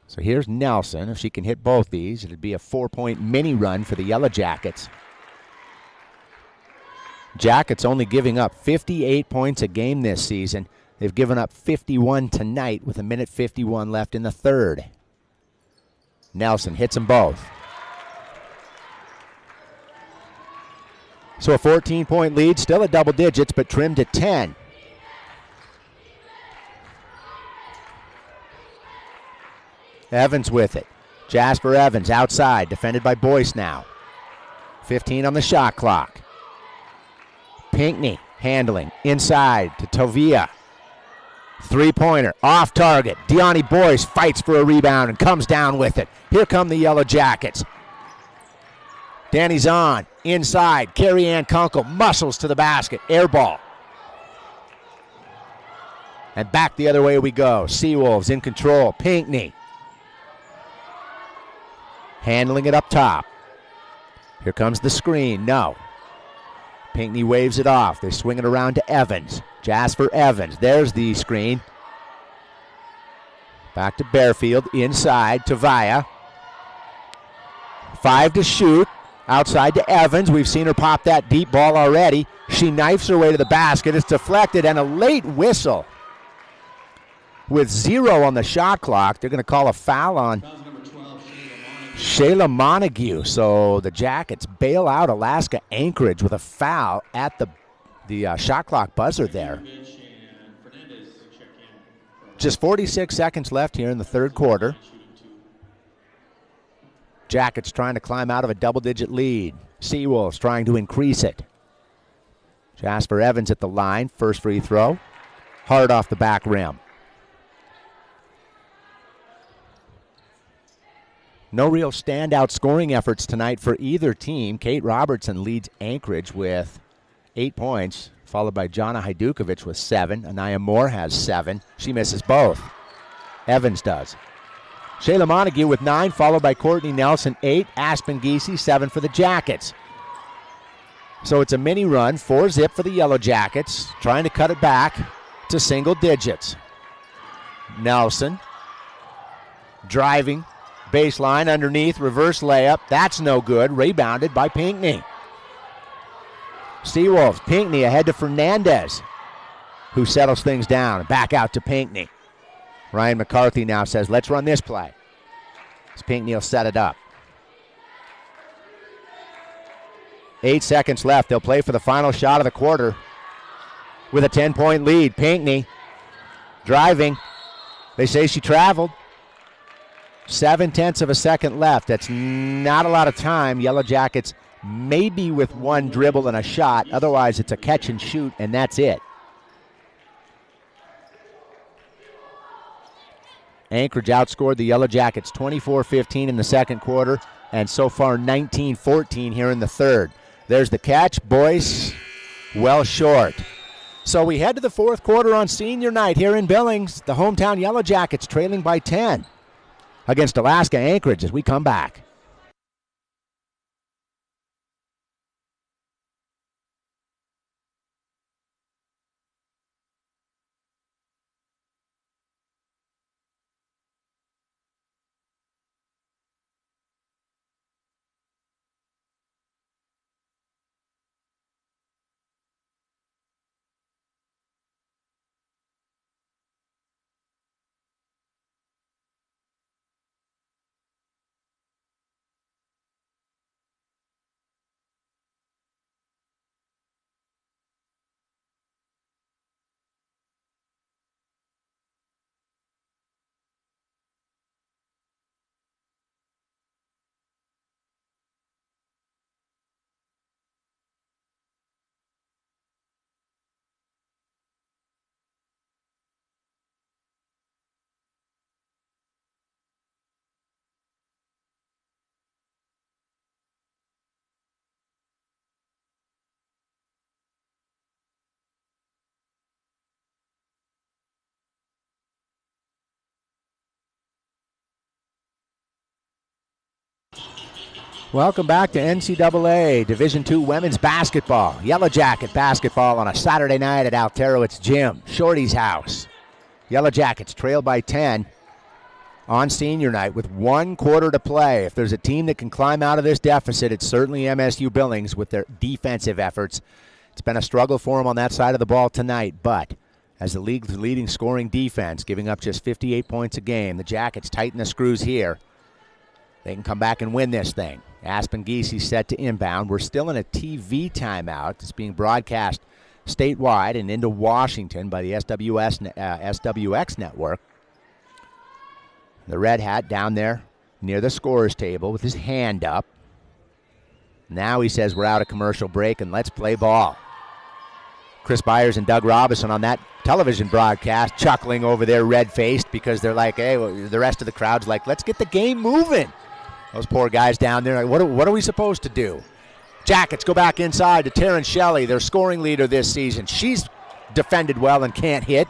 Speaker 2: So here's Nelson. If she can hit both these, it'd be a 4-point mini run for the Yellow Jackets. Jackets only giving up 58 points a game this season. They've given up 51 tonight with 1:51 left in the third. Nelson hits them both. So a 14-point lead, still at double digits, but trimmed to 10. Evans with it. Jasper Evans outside, defended by Boyce now. 15 on the shot clock. Pinckney handling inside to Tovia. Three-pointer off target. Deani Boyce fights for a rebound and comes down with it. Here come the Yellow Jackets. Danny Zahn inside. Carrie Ann Kunkel muscles to the basket. Air ball. And back the other way we go. Seawolves in control. Pinckney handling it up top. Here comes the screen. No. Pinckney waves it off. They swing it around to Evans. Jasper Evans. There's the screen. Back to Bearfield. Inside to Vaya. 5 to shoot. Outside to Evans. We've seen her pop that deep ball already. She knifes her way to the basket. It's deflected and a late whistle. With 0 on the shot clock, they're going to call a foul on Shayla Montague. So the Jackets bail out Alaska Anchorage with a foul at the shot clock buzzer there. Just 46 seconds left here in the third quarter. Jackets trying to climb out of a double-digit lead. Seawolves trying to increase it. Jasper Evans at the line. First free throw. Hard off the back rim. No real standout scoring efforts tonight for either team. Kate Robertson leads Anchorage with 8 points, followed by Jana Hajdukovic with 7. Anaya Moore has 7. She misses both. Evans does. Shayla Montague with 9, followed by Courtney Nelson, 8. Aspen Giese, 7 for the Jackets. So it's a mini run, 4-zip for the Yellow Jackets, trying to cut it back to single digits. Nelson driving. Baseline underneath, reverse layup. That's no good. Rebounded by Pinckney. Seawolves, Pinckney ahead to Fernandez, who settles things down. Back out to Pinckney. Ryan McCarthy now says, let's run this play. As Pinckney will set it up. 8 seconds left. They'll play for the final shot of the quarter with a 10-point lead. Pinckney driving. They say she traveled. 0.7 of a second left. That's not a lot of time. Yellow Jackets maybe with one dribble and a shot. Otherwise, it's a catch and shoot, and that's it. Anchorage outscored the Yellow Jackets 24-15 in the second quarter, and so far 19-14 here in the third. There's the catch. Boyce well short. So we head to the fourth quarter on senior night here in Billings. The hometown Yellow Jackets trailing by 10 against Alaska Anchorage as we come back. Welcome back to NCAA Division II Women's Basketball. Yellow Jacket basketball on a Saturday night at Altero's Gym, Shorty's house. Yellow Jackets trail by 10 on senior night with 1 quarter to play. If there's a team that can climb out of this deficit, it's certainly MSU Billings with their defensive efforts. It's been a struggle for them on that side of the ball tonight, but as the league's leading scoring defense, giving up just 58 points a game, the Jackets tighten the screws here. They can come back and win this thing. Aspen Geese set to inbound. We're still in a TV timeout. It's being broadcast statewide and into Washington by the SWX network. The red hat down there near the scorer's table with his hand up. Now he says we're out of commercial break and let's play ball. Chris Byers and Doug Robinson on that television broadcast chuckling over there red-faced because they're like, hey, well, the rest of the crowd's like, let's get the game moving. Those poor guys down there, like, what are we supposed to do? Jackets go back inside to Taryn Shelley, their scoring leader this season. She's defended well and can't hit.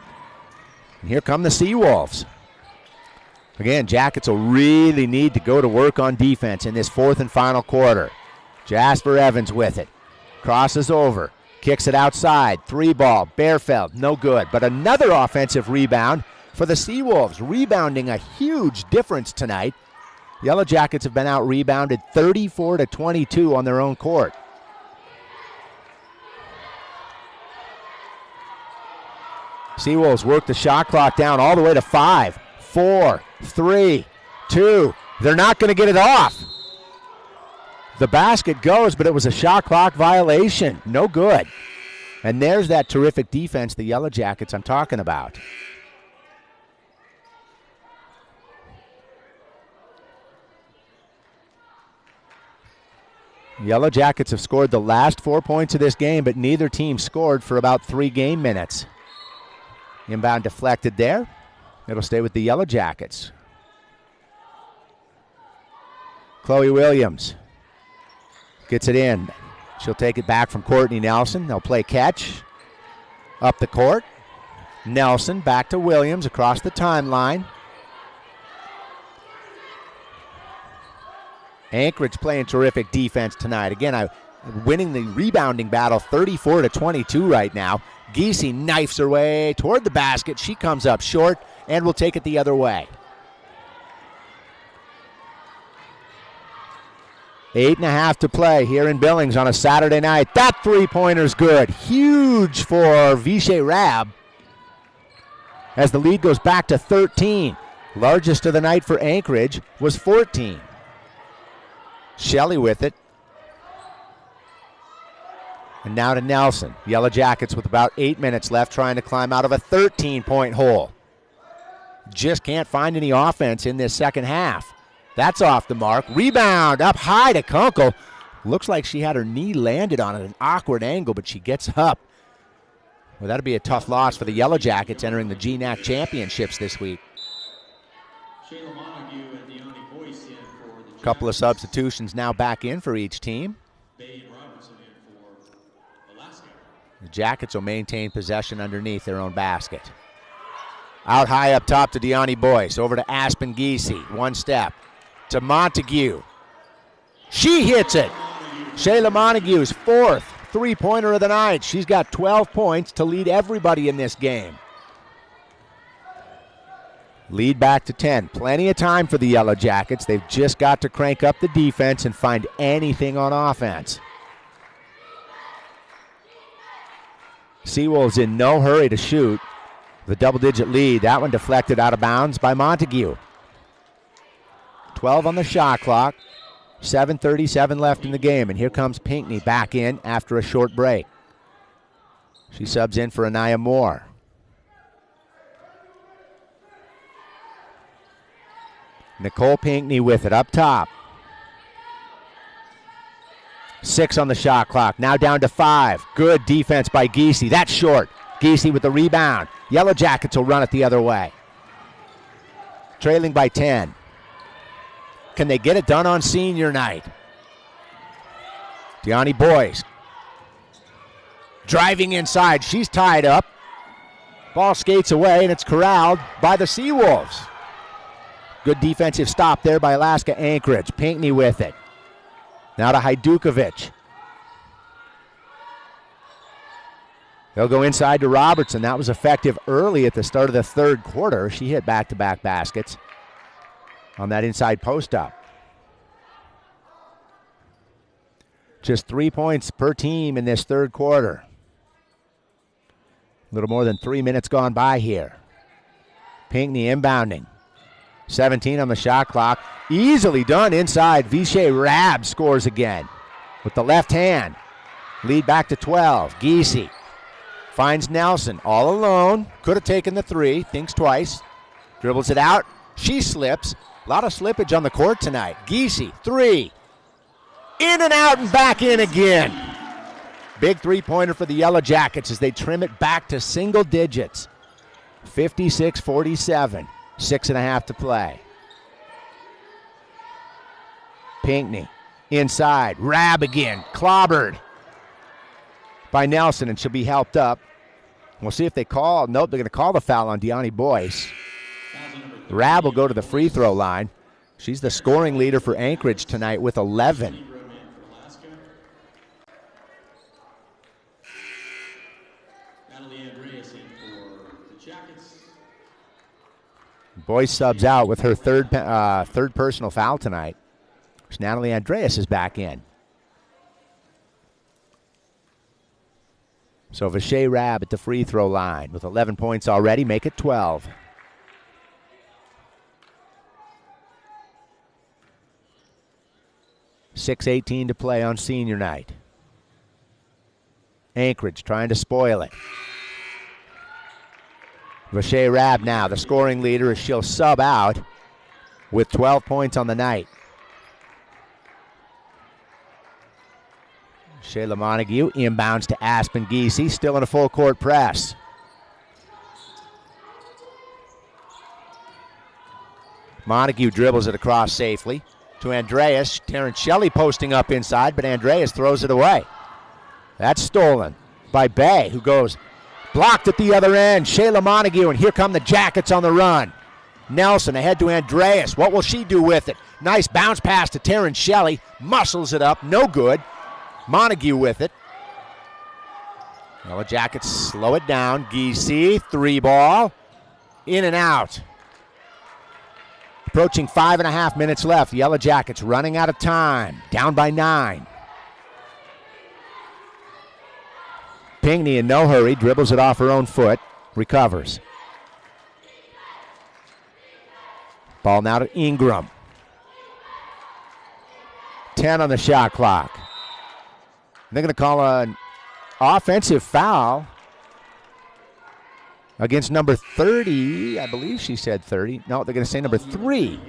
Speaker 2: And here come the Seawolves. Again, Jackets will really need to go to work on defense in this fourth and final quarter. Jasper Evans with it. Crosses over. Kicks it outside. 3-ball. Bairfeld. No good. But another offensive rebound for the Seawolves. Rebounding a huge difference tonight. Yellow Jackets have been out-rebounded 34-22 on their own court. Seawolves work the shot clock down all the way to 5, 4, 3, 2. They're not going to get it off. The basket goes, but it was a shot clock violation. No good. And there's that terrific defense, the Yellow Jackets I'm talking about. Yellow Jackets have scored the last 4 points of this game, but neither team scored for about 3 game minutes. Inbound deflected there. It'll stay with the Yellow Jackets. Chloe Williams gets it in. She'll take it back from Courtney Nelson. They'll play catch up the court. Nelson back to Williams across the timeline. Anchorage playing terrific defense tonight. Again, winning the rebounding battle 34-22 right now. Giese knifes her way toward the basket. She comes up short and will take it the other way. 8.5 to play here in Billings on a Saturday night. That three-pointer's good. Huge for Vishay Rab as the lead goes back to 13. Largest of the night for Anchorage was 14. Shelley with it. And now to Nelson. Yellow Jackets with about 8 minutes left trying to climb out of a 13-point hole. Just can't find any offense in this second half. That's off the mark. Rebound up high to Kunkel. Looks like she had her knee landed on at an awkward angle, but she gets up. Well, that'll be a tough loss for the Yellow Jackets entering the GNAC championships this week. Couple of substitutions now back in for each team. The Jackets will maintain possession underneath their own basket. Out high up top to Deani Boyce. Over to Aspen Giese. One step to Montague. She hits it. Shayla Montague's fourth three-pointer of the night. She's got 12 points to lead everybody in this game. Lead back to 10. Plenty of time for the Yellow Jackets. They've just got to crank up the defense and find anything on offense. Seawolves in no hurry to shoot. The double-digit lead. That one deflected out of bounds by Montague. 12 on the shot clock. 7:37 left in the game. And here comes Pinckney back in after a short break. She subs in for Anaya Moore. Nicole Pinckney with it up top. 6 on the shot clock. Now down to 5. Good defense by Giese. That's short. Giese with the rebound. Yellow Jackets will run it the other way. Trailing by 10. Can they get it done on senior night? Deani Boyce. Driving inside. She's tied up. Ball skates away, and it's corralled by the Seawolves. Good defensive stop there by Alaska Anchorage. Pinckney with it. Now to Hajdukovic. They'll go inside to Robertson. That was effective early at the start of the third quarter. She hit back-to-back baskets on that inside post-up. Just 3 points per team in this third quarter. A little more than 3 minutes gone by here. Pinckney inbounding. 17 on the shot clock. Easily done inside. Vishay Rab scores again with the left hand. Lead back to 12. Giese finds Nelson all alone. Could have taken the three. Thinks twice. Dribbles it out. She slips. A lot of slippage on the court tonight. Giese, three. In and out and back in again. Big three-pointer for the Yellow Jackets as they trim it back to single digits. 56-47. 6.5 to play. Pinckney inside. Rab again. Clobbered by Nelson, and she'll be helped up. We'll see if they call. Nope, they're going to call the foul on Deani Boyce. Rab will go to the free throw line. She's the scoring leader for Anchorage tonight with 11. Boyce subs out with her third personal foul tonight. Natalie Andreas is back in. So Vishay Rab at the free throw line with 11 points already, make it 12. .6:18 to play on senior night. Anchorage trying to spoil it. Vishay Rab now, the scoring leader, as she'll sub out with 12 points on the night. Shayla Montague inbounds to Aspen Giese, still in a full court press. Montague dribbles it across safely to Andreas. Terrence Shelley posting up inside, but Andreas throws it away. That's stolen by Bay, who goes blocked at the other end. Shayla Montague, and here come the Jackets on the run. Nelson ahead to Andreas. What will she do with it? Nice bounce pass to Terrence Shelley. Muscles it up, no good. Montague with it. Yellow Jackets slow it down. Giese, three ball. In and out. Approaching 5.5 minutes left. Yellow Jackets running out of time. Down by 9. Pinckney in no hurry. Dribbles it off her own foot. Recovers. Ball now to Ingram. 10 on the shot clock. They're going to call an offensive foul against number 30. I believe she said 30. No, they're going to say number 3.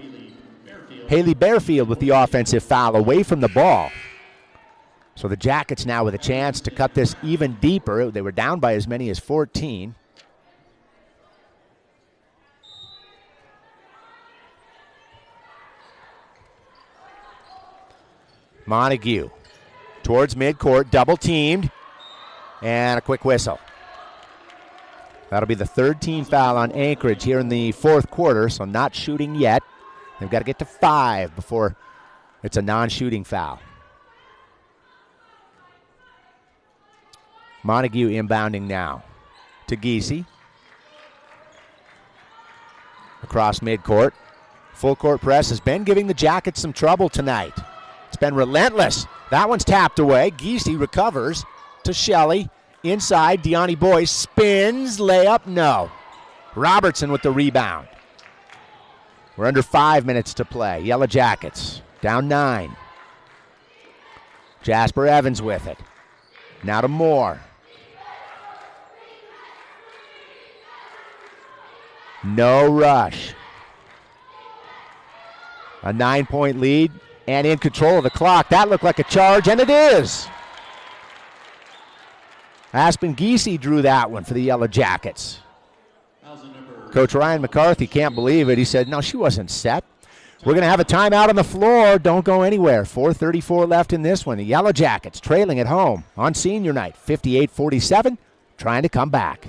Speaker 2: Haley Bearfield with the offensive foul away from the ball. So the Jackets now with a chance to cut this even deeper. They were down by as many as 14. Montague towards midcourt, double teamed, and a quick whistle. That'll be the third team foul on Anchorage here in the fourth quarter, so not shooting yet. They've got to get to 5 before it's a non-shooting foul. Montague inbounding now to Giese. Across midcourt. Full court press has been giving the Jackets some trouble tonight. It's been relentless. That one's tapped away. Giese recovers to Shelley. Inside, Deani Boyce spins, layup, no. Robertson with the rebound. We're under 5 minutes to play. Yellow Jackets down 9. Jasper Evans with it. Now to Moore. No rush. A 9-point lead and in control of the clock. That looked like a charge, and it is. Aspen Giese drew that one for the Yellow Jackets. Coach Ryan McCarthy can't believe it. He said, no, she wasn't set. We're going to have a timeout on the floor. Don't go anywhere. 4:34 left in this one. The Yellow Jackets trailing at home on senior night, 58-47, trying to come back.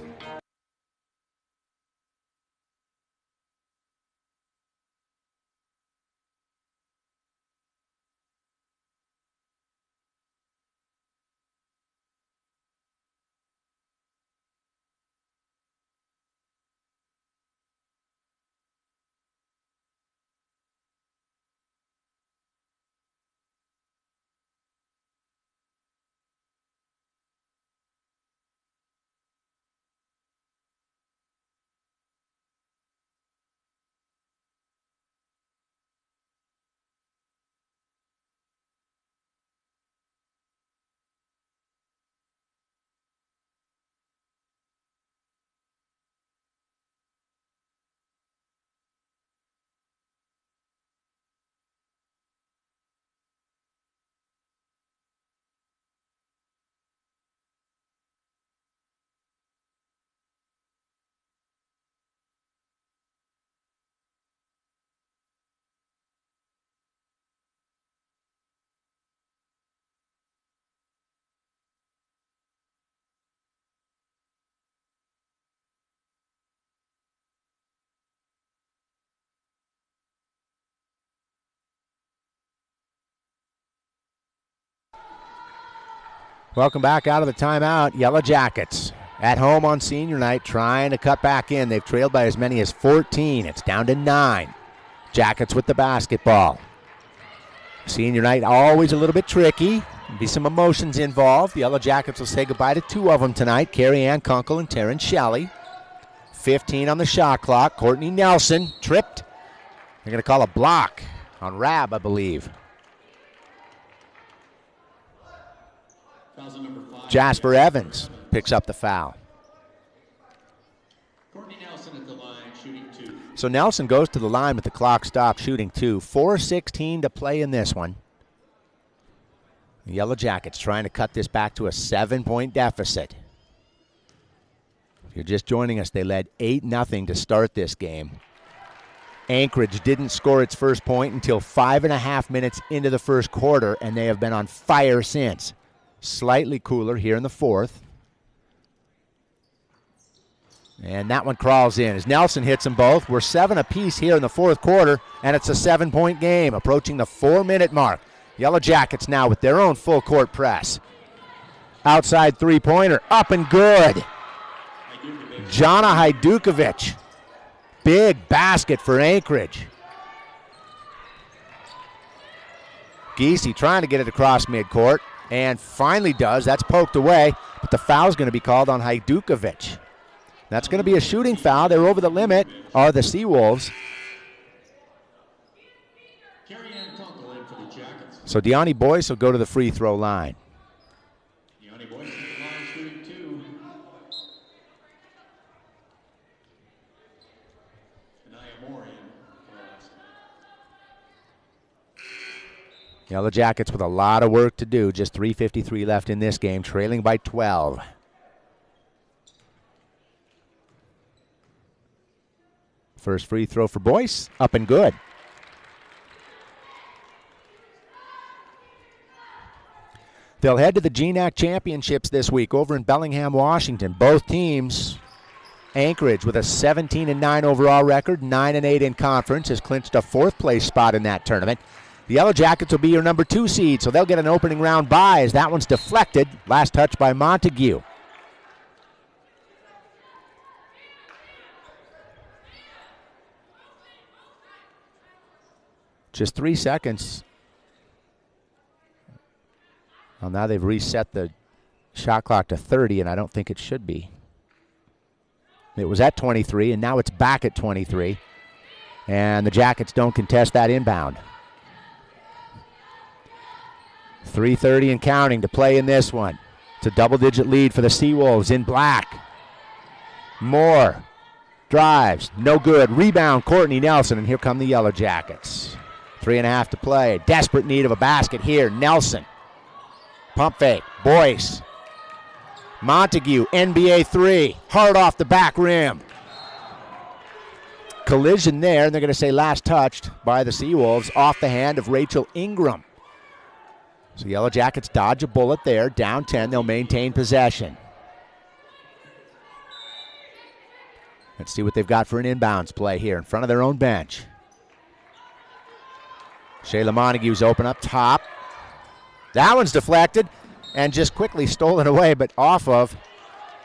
Speaker 2: Welcome back out of the timeout. Yellow Jackets at home on senior night trying to cut back in. They've trailed by as many as 14. It's down to 9. Jackets with the basketball. Senior night always a little bit tricky. Be some emotions involved. The Yellow Jackets will say goodbye to 2 of them tonight, Carrie Ann Kunkel and Taryn Shelley. 15 on the shot clock. Courtney Nelson tripped. They're going to call a block on Rab, I believe. Jasper Evans picks up the foul.
Speaker 1: Courtney Nelson at the line, shooting 2.
Speaker 2: So Nelson goes to the line with the clock stopped, shooting 2. 4:16 to play in this one. The Yellow Jackets trying to cut this back to a 7-point deficit. If you're just joining us, they led 8-0 to start this game. Anchorage didn't score its first point until 5.5 minutes into the first quarter, and they have been on fire since. Slightly cooler here in the fourth. And that one crawls in as Nelson hits them both. We're 7 apiece here in the fourth quarter, and it's a 7-point game approaching the 4-minute mark. Yellow Jackets now with their own full court press. Outside three-pointer, up and good. Jana Hajdukovic. Big basket for Anchorage. Giese trying to get it across midcourt. And finally does. That's poked away. But the foul's going to be called on Hajdukovic. That's going to be a shooting foul. They're over the limit, are the Seawolves. So Deani Boyce will go to the free throw line.
Speaker 1: Deani Boyce at the line, shooting 2. Anaya Moore in.
Speaker 2: Yellow Jackets with a lot of work to do. Just 3:53 left in this game, trailing by 12. First free throw for Boyce, up and good. They'll head to the GNAC Championships this week over in Bellingham, Washington. Both teams, Anchorage with a 17-9 overall record, 9-8 in conference, has clinched a 4th place spot in that tournament. The Yellow Jackets will be your number 2 seed, so they'll get an opening round bye as that one's deflected. Last touch by Montague. Just 3 seconds. Well, now they've reset the shot clock to 30, and I don't think it should be. It was at 23, and now it's back at 23. And the Jackets don't contest that inbound. 3:30 and counting to play in this one. It's a double-digit lead for the Seawolves in black. Moore drives, no good. Rebound, Courtney Nelson, and here come the Yellow Jackets. 3.5 to play. Desperate need of a basket here. Nelson. Pump fake. Boyce. Montague, NBA 3. Hard off the back rim. Collision there, and they're going to say last touched by the Seawolves off the hand of Rachel Ingram. So Yellow Jackets dodge a bullet there. Down 10. They'll maintain possession. Let's see what they've got for an inbounds play here in front of their own bench. Shayla Montague's open up top. That one's deflected and just quickly stolen away, but off of.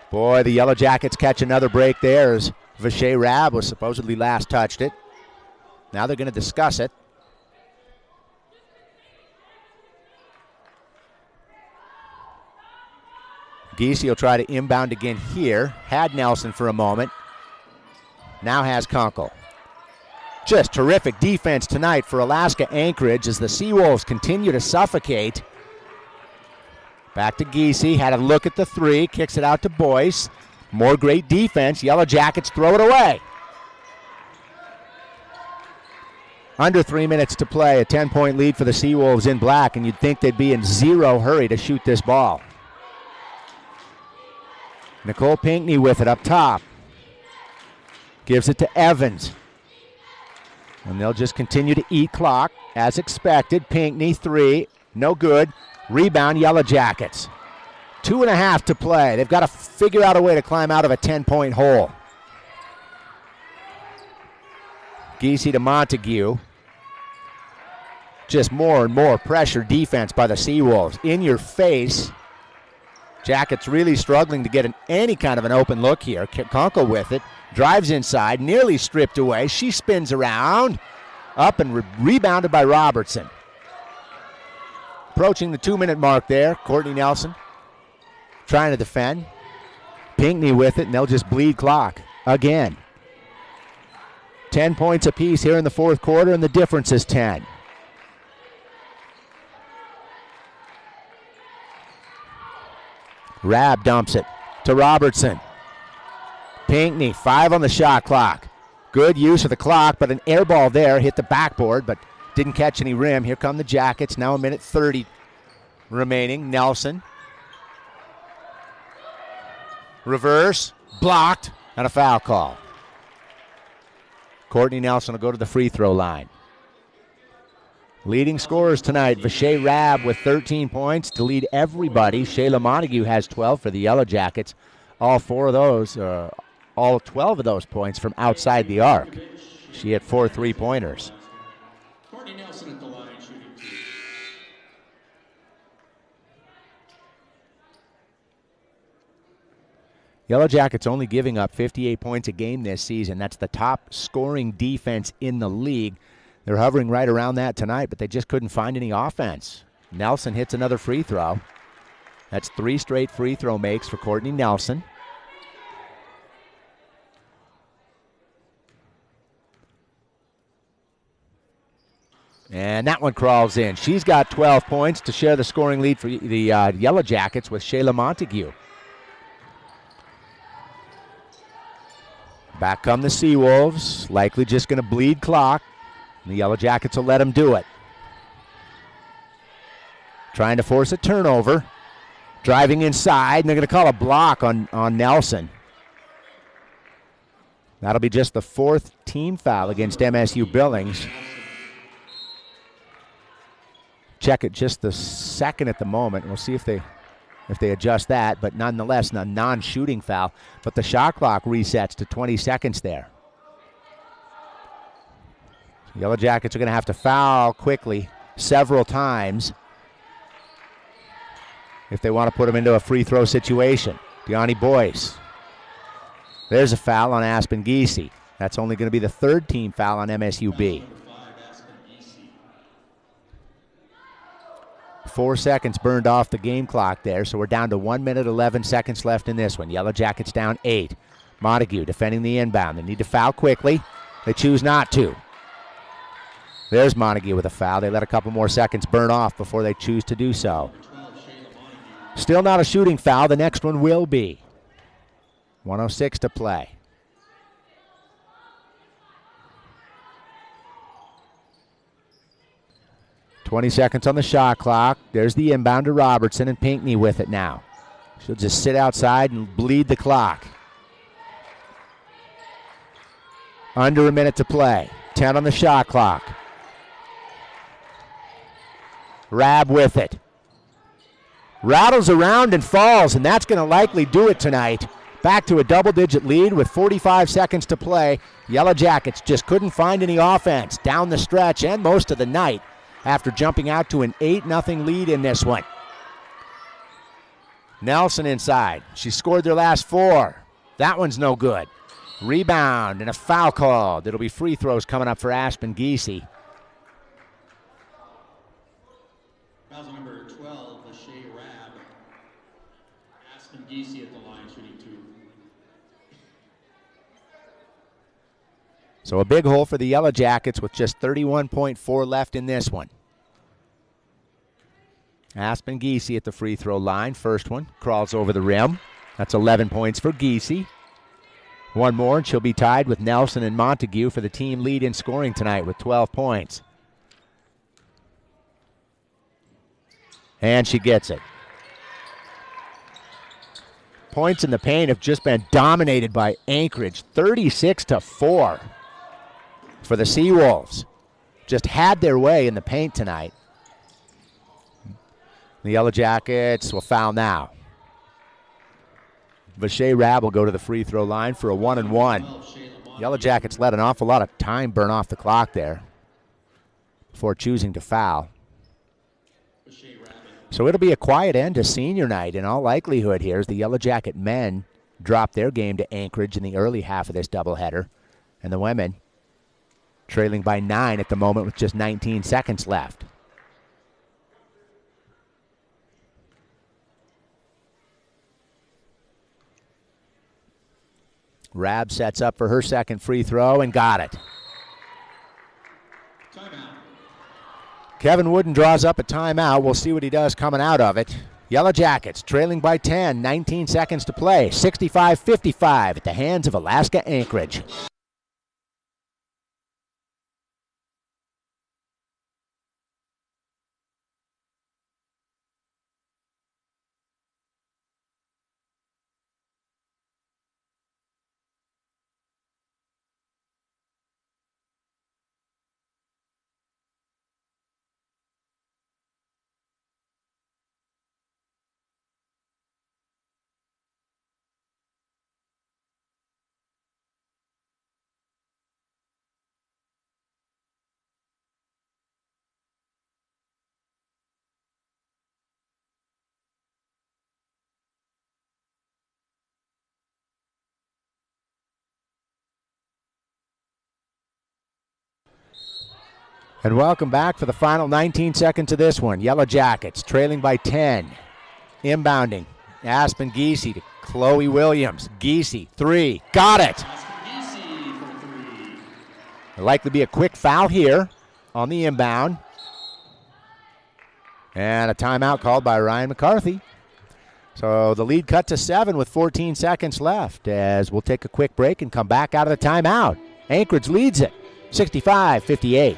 Speaker 2: Boy, the Yellow Jackets catch another break there as Vache Rab was supposedly last touched it. Now they're going to discuss it. Giese will try to inbound again here. Had Nelson for a moment. Now has Kunkel. Just terrific defense tonight for Alaska Anchorage as the Seawolves continue to suffocate. Back to Giese. Had a look at the 3. Kicks it out to Boyce. More great defense. Yellow Jackets throw it away. Under 3 minutes to play. A 10-point lead for the Seawolves in black, and you'd think they'd be in zero hurry to shoot this ball. Nicole Pinkney with it up top. Gives it to Evans. And they'll just continue to eat clock as expected. Pinkney, 3. No good. Rebound, Yellow Jackets. 2.5 to play. They've got to figure out a way to climb out of a 10-point hole. Giese to Montague. Just more and more pressure defense by the Seawolves. In your face. Jackets really struggling to get any kind of an open look here. Conkle with it. Drives inside. Nearly stripped away. She spins around. Up and rebounded by Robertson. Approaching the 2-minute mark there. Courtney Nelson trying to defend. Pinckney with it, and they'll just bleed clock again. 10 points apiece here in the fourth quarter, and the difference is 10. Rabb dumps it to Robertson. Pinckney, 5 on the shot clock. Good use of the clock, but an air ball there hit the backboard, but didn't catch any rim. Here come the Jackets, now a minute 30 remaining. Nelson. Reverse, blocked, and a foul call. Courtney Nelson will go to the free throw line. Leading scorers tonight, Vache Rabb with 13 points to lead everybody. Shayla Montague has 12 for the Yellow Jackets. All 12 of those points from outside the arc. She had 4 3-pointers.
Speaker 1: Courtney Nelson at the line shooting 2.
Speaker 2: Yellow Jackets only giving up 58 points a game this season. That's the top scoring defense in the league. They're hovering right around that tonight, but they just couldn't find any offense. Nelson hits another free throw. That's 3 straight free throw makes for Courtney Nelson. And that one crawls in. She's got 12 points to share the scoring lead for the Yellow Jackets with Shayla Montague. Back come the Seawolves, likely just going to bleed clock. The Yellow Jackets will let them do it. Trying to force a turnover. Driving inside, and they're going to call a block on Nelson. That'll be just the 4th team foul against MSU Billings. Check it just the second at the moment. We'll see if they adjust that, but nonetheless, a non-shooting foul. But the shot clock resets to 20 seconds there. Yellow Jackets are going to have to foul quickly several times if they want to put them into a free throw situation. Deani Boyce. There's a foul on Aspen Giese. That's only going to be the 3rd team foul on MSUB. 4 seconds burned off the game clock there, so we're down to 1 minute, 11 seconds left in this one. Yellow Jackets down 8. Montague defending the inbound. They need to foul quickly. They choose not to. There's Montague with a foul. They let a couple more seconds burn off before they choose to do so. Still not a shooting foul. The next one will be. 1:06 to play. .20 seconds on the shot clock. There's the inbound to Robertson, and Pinckney with it now. She'll just sit outside and bleed the clock. Under a minute to play. 10 on the shot clock. Rabb with it. Rattles around and falls, and that's going to likely do it tonight. Back to a double-digit lead with 45 seconds to play. Yellow Jackets just couldn't find any offense down the stretch and most of the night after jumping out to an 8-0 lead in this one. Nelson inside. She scored their last 4. That one's no good. Rebound and a foul called. It'll be free throws coming up for Aspen Giese.
Speaker 1: Foul number 12, Vache Rabb. Aspen Giese at the line shooting 2.
Speaker 2: So a big hole for the Yellow Jackets with just 31.4 left in this one. Aspen Giese at the free throw line. First one crawls over the rim. That's 11 points for Giese. One more and she'll be tied with Nelson and Montague for the team lead in scoring tonight with 12 points. And she gets it. Points in the paint have just been dominated by Anchorage, 36-4 for the Seawolves. Just had their way in the paint tonight. The Yellow Jackets will foul now. Vache Rabb will go to the free throw line for a 1-and-1. Yellow Jackets let an awful lot of time burn off the clock there before choosing to foul. So it'll be a quiet end to senior night in all likelihood here as the Yellow Jacket men drop their game to Anchorage in the early half of this doubleheader. And the women trailing by 9 at the moment with just 19 seconds left. Rab sets up for her second free throw and got it.
Speaker 1: Timeout.
Speaker 2: Kevin Wooden draws up a timeout. We'll see what he does coming out of it. Yellow Jackets trailing by 10, 19 seconds to play. 65-55 at the hands of Alaska Anchorage. And welcome back for the final 19 seconds of this one. Yellow Jackets trailing by 10. Inbounding. Aspen Giese to Chloe Williams. Giese, 3. Got it! There'll likely be a quick foul here on the inbound. And a timeout called by Ryan McCarthy. So the lead cut to 7 with 14 seconds left as we'll take a quick break and come back out of the timeout. Anchorage leads it, 65-58.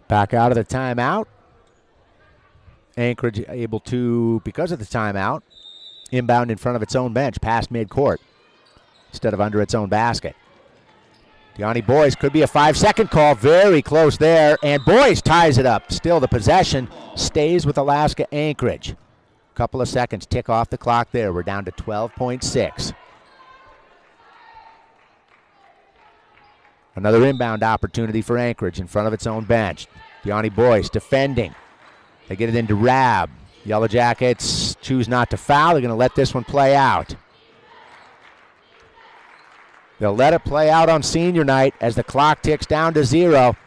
Speaker 2: Back out of the timeout. Anchorage able to, because of the timeout, inbound in front of its own bench, past midcourt, instead of under its own basket. Deani Boyce could be a 5-second call. Very close there. And Boyce ties it up. Still the possession stays with Alaska Anchorage. Couple of seconds tick off the clock there. We're down to 12.6. Another inbound opportunity for Anchorage in front of its own bench. Deani Boyce defending. They get it into Rab. Yellow Jackets choose not to foul. They're going to let this one play out. They'll let it play out on senior night as the clock ticks down to 0.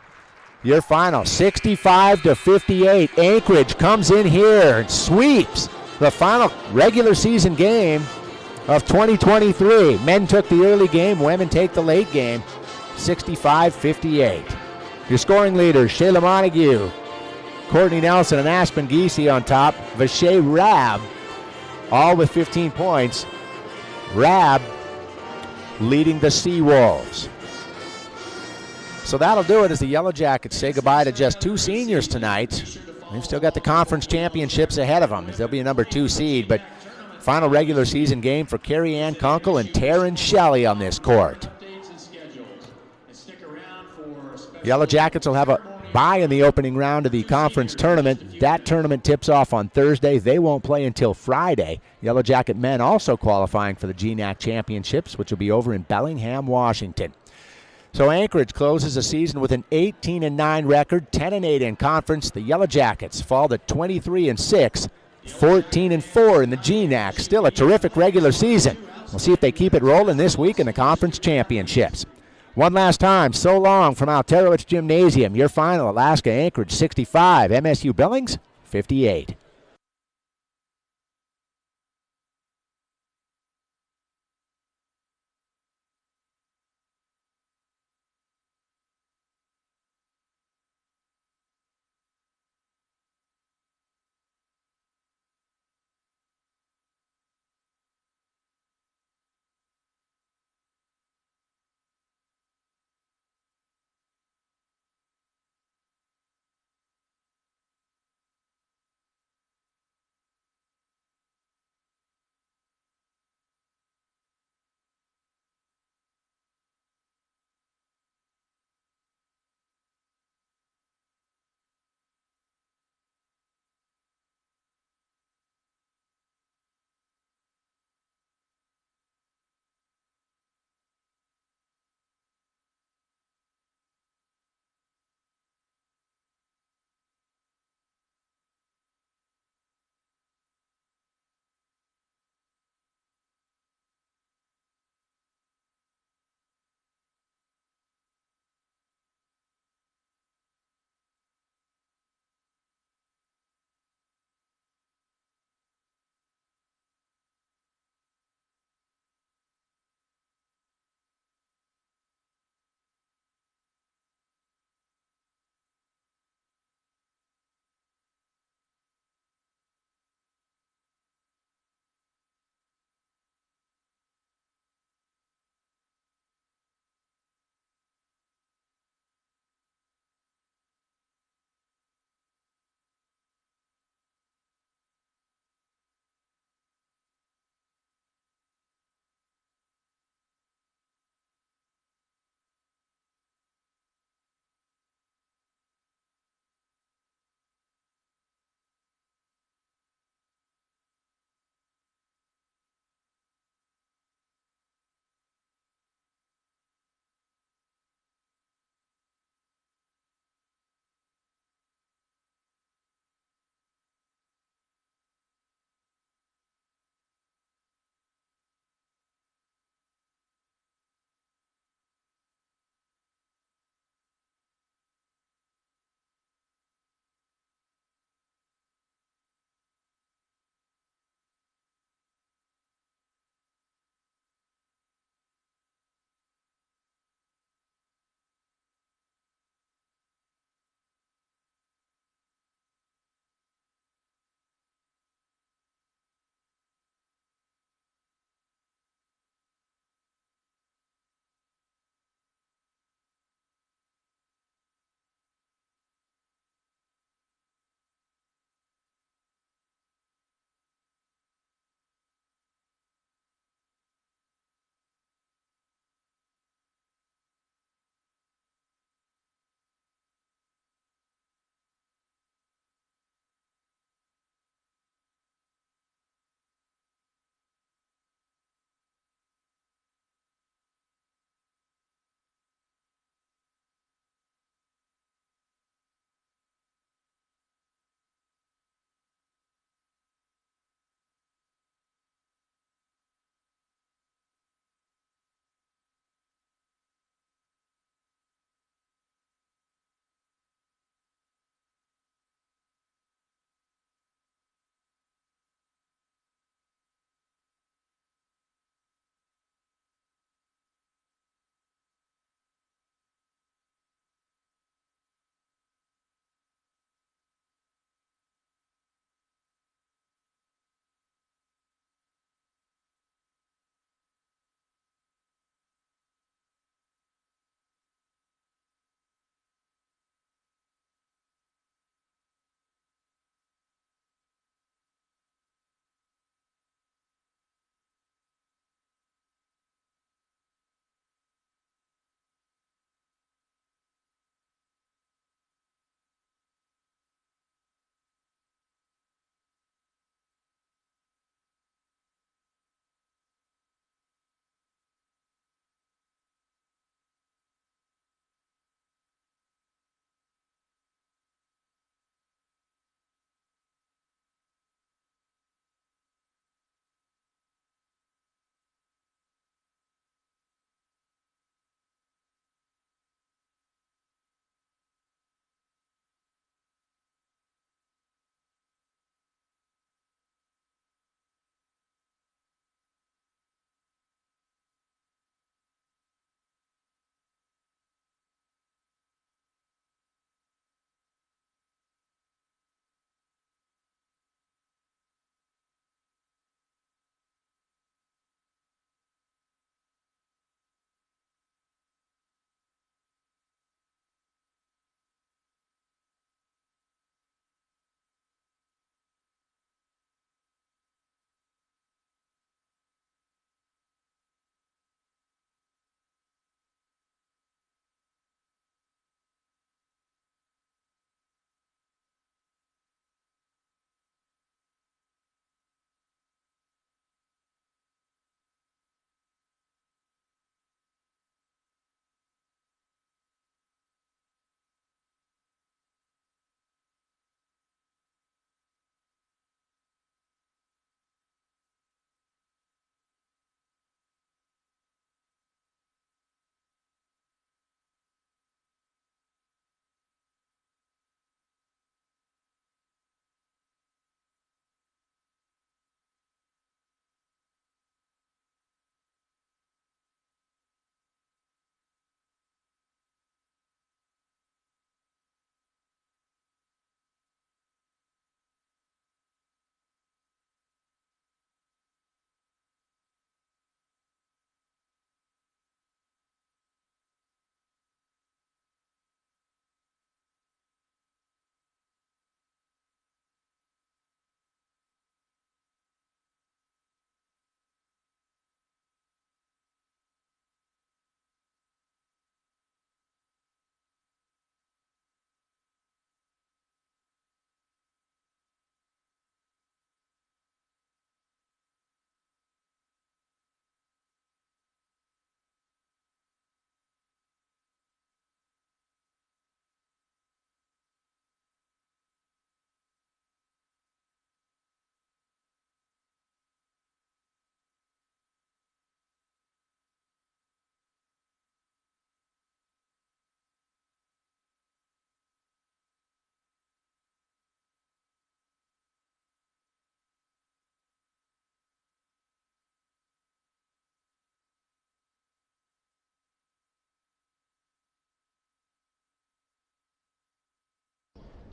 Speaker 2: Your final, 65-58. Anchorage comes in here and sweeps the final regular season game of 2023. Men took the early game. Women take the late game. 65-58. Your scoring leaders, Shayla Montague, Courtney Nelson, and Aspen Giese on top. Vache Rab, all with 15 points. Rab leading the Seawolves. So that'll do it as the Yellow Jackets say goodbye to just 2 seniors tonight. They've still got the conference championships ahead of them as they'll be a number 2 seed, but final regular season game for Carrie Ann Kunkel and Taryn Shelley on this court. Yellow Jackets will have a bye in the opening round of the conference tournament. That tournament tips off on Thursday. They won't play until Friday. Yellow Jacket men also qualifying for the GNAC Championships, which will be over in Bellingham, Washington. So Anchorage closes the season with an 18-9 record, 10-8 in conference. The Yellow Jackets fall to 23-6, 14-4 in the GNAC. Still a terrific regular season. We'll see if they keep it rolling this week in the conference championships. One last time, so long from Alterowitz Gymnasium. Your final, Alaska Anchorage 65, MSU Billings 58.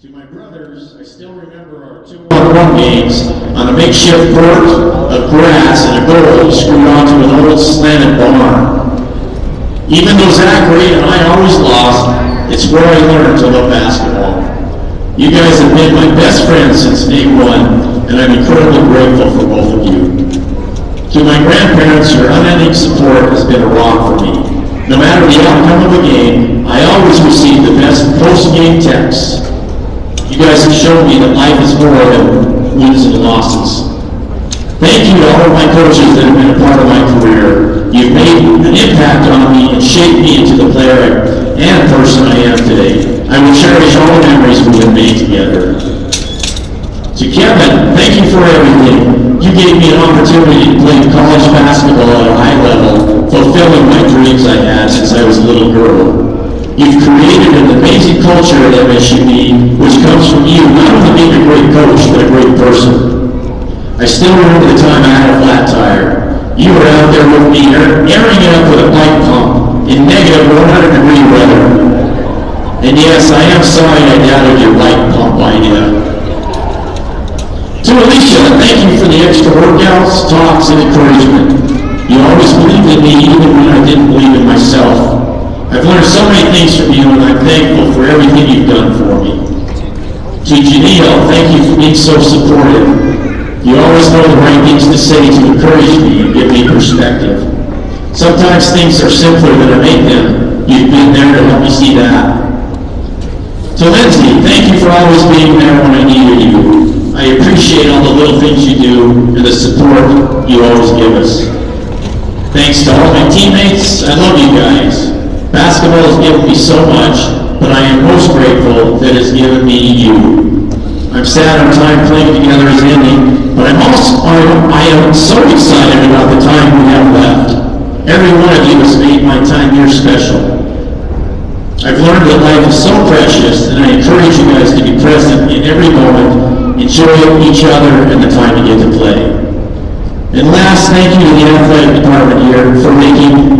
Speaker 1: To my brothers, I still remember our 2-on-1 games on a makeshift court of grass and a goal screwed onto an old slanted barn. Even though Zachary and I always lost, it's where I learned to love basketball. You guys have been my best friends since day one, and I'm incredibly grateful for both of you. To my grandparents, your unending support has been a rock for me. No matter the outcome of a game, I always receive the best post-game texts. You guys have shown me that life is more than wins and losses. Thank you to all of my coaches that have been a part of my career. You've made an impact on me and shaped me into the player and person I am today. I will cherish all the memories we have made together. To Kevin, thank you for everything. You gave me an opportunity to play college basketball at a high level, fulfilling my dreams I had since I was a little girl. You've created an amazing culture at MSU, which comes from you, not only being a great coach, but a great person. I still remember the time I had a flat tire. You were out there with me, airing it up with a bike pump in negative 100-degree weather. And yes, I am sorry I doubted your bike pump idea. To Alicia, thank you for the extra workouts, talks, and encouragement. You always believed in me even when I didn't believe in myself. I've learned so many things from you, and I'm thankful for everything you've done for me. To Janelle, thank you for being so supportive. You always know the right things to say to encourage me and give me perspective. Sometimes things are simpler than I make them. You've been there to help me see that. To Lindsay, thank you for always being there when I needed you. I appreciate all the little things you do and the support you always give us. Thanks to all my teammates. I love you guys. Basketball has given me so much, but I am most grateful that it's given me you. I'm sad our time playing together is ending, but I am so excited about the time we have left. Every one of you has made my time here special. I've learned that life is so precious, and I encourage you guys to be present in every moment, enjoy each other and the time you get to play. And last, thank you to the athletic department here for making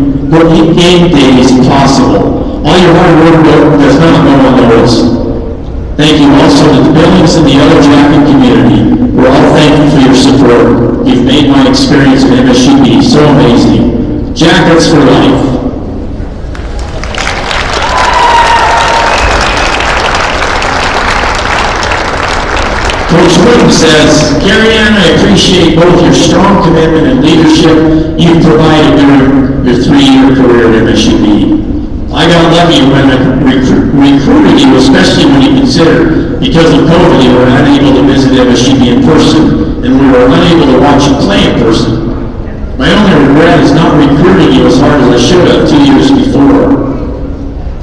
Speaker 1: game days possible. All your hard work does not go unnoticed. Thank you also to the Billings and the other Jacket community. We're all thankful for your support. You've made my experience at MSU so amazing. Jackets for life. Coach Williams says, Carrie Ann, I appreciate both your strong commitment and leadership you've provided during your 3-year career at MSU. I got lucky when I recruited you, especially when you consider, because of COVID, you were unable to visit MSU in person, and we were unable to watch you play in person. My only regret is not recruiting you as hard as I should have 2 years before.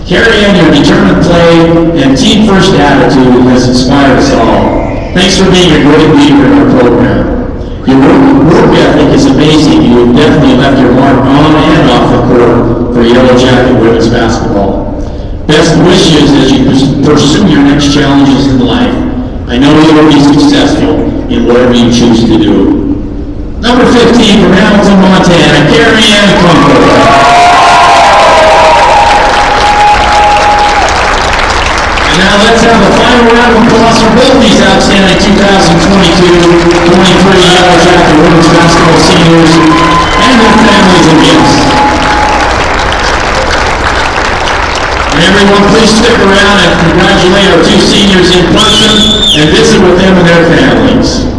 Speaker 1: Carrie Ann, your determined play and team-first attitude has inspired us all. Thanks for being a great leader in our program. Your work ethic is amazing. You have definitely left your mark on and off the court for Yellow Jacket women's basketball. Best wishes as you pursue your next challenges in life. I know you will be successful in whatever you choose to do. Number 15 from Hamilton, Montana, Carrie Ann Kunkel. And now let's have a final round of applause for both these outstanding 2022-23 Yellow Jacket women's basketball seniors and their families and guests. And everyone, please stick around and congratulate our 2 seniors in person and visit with them and their families.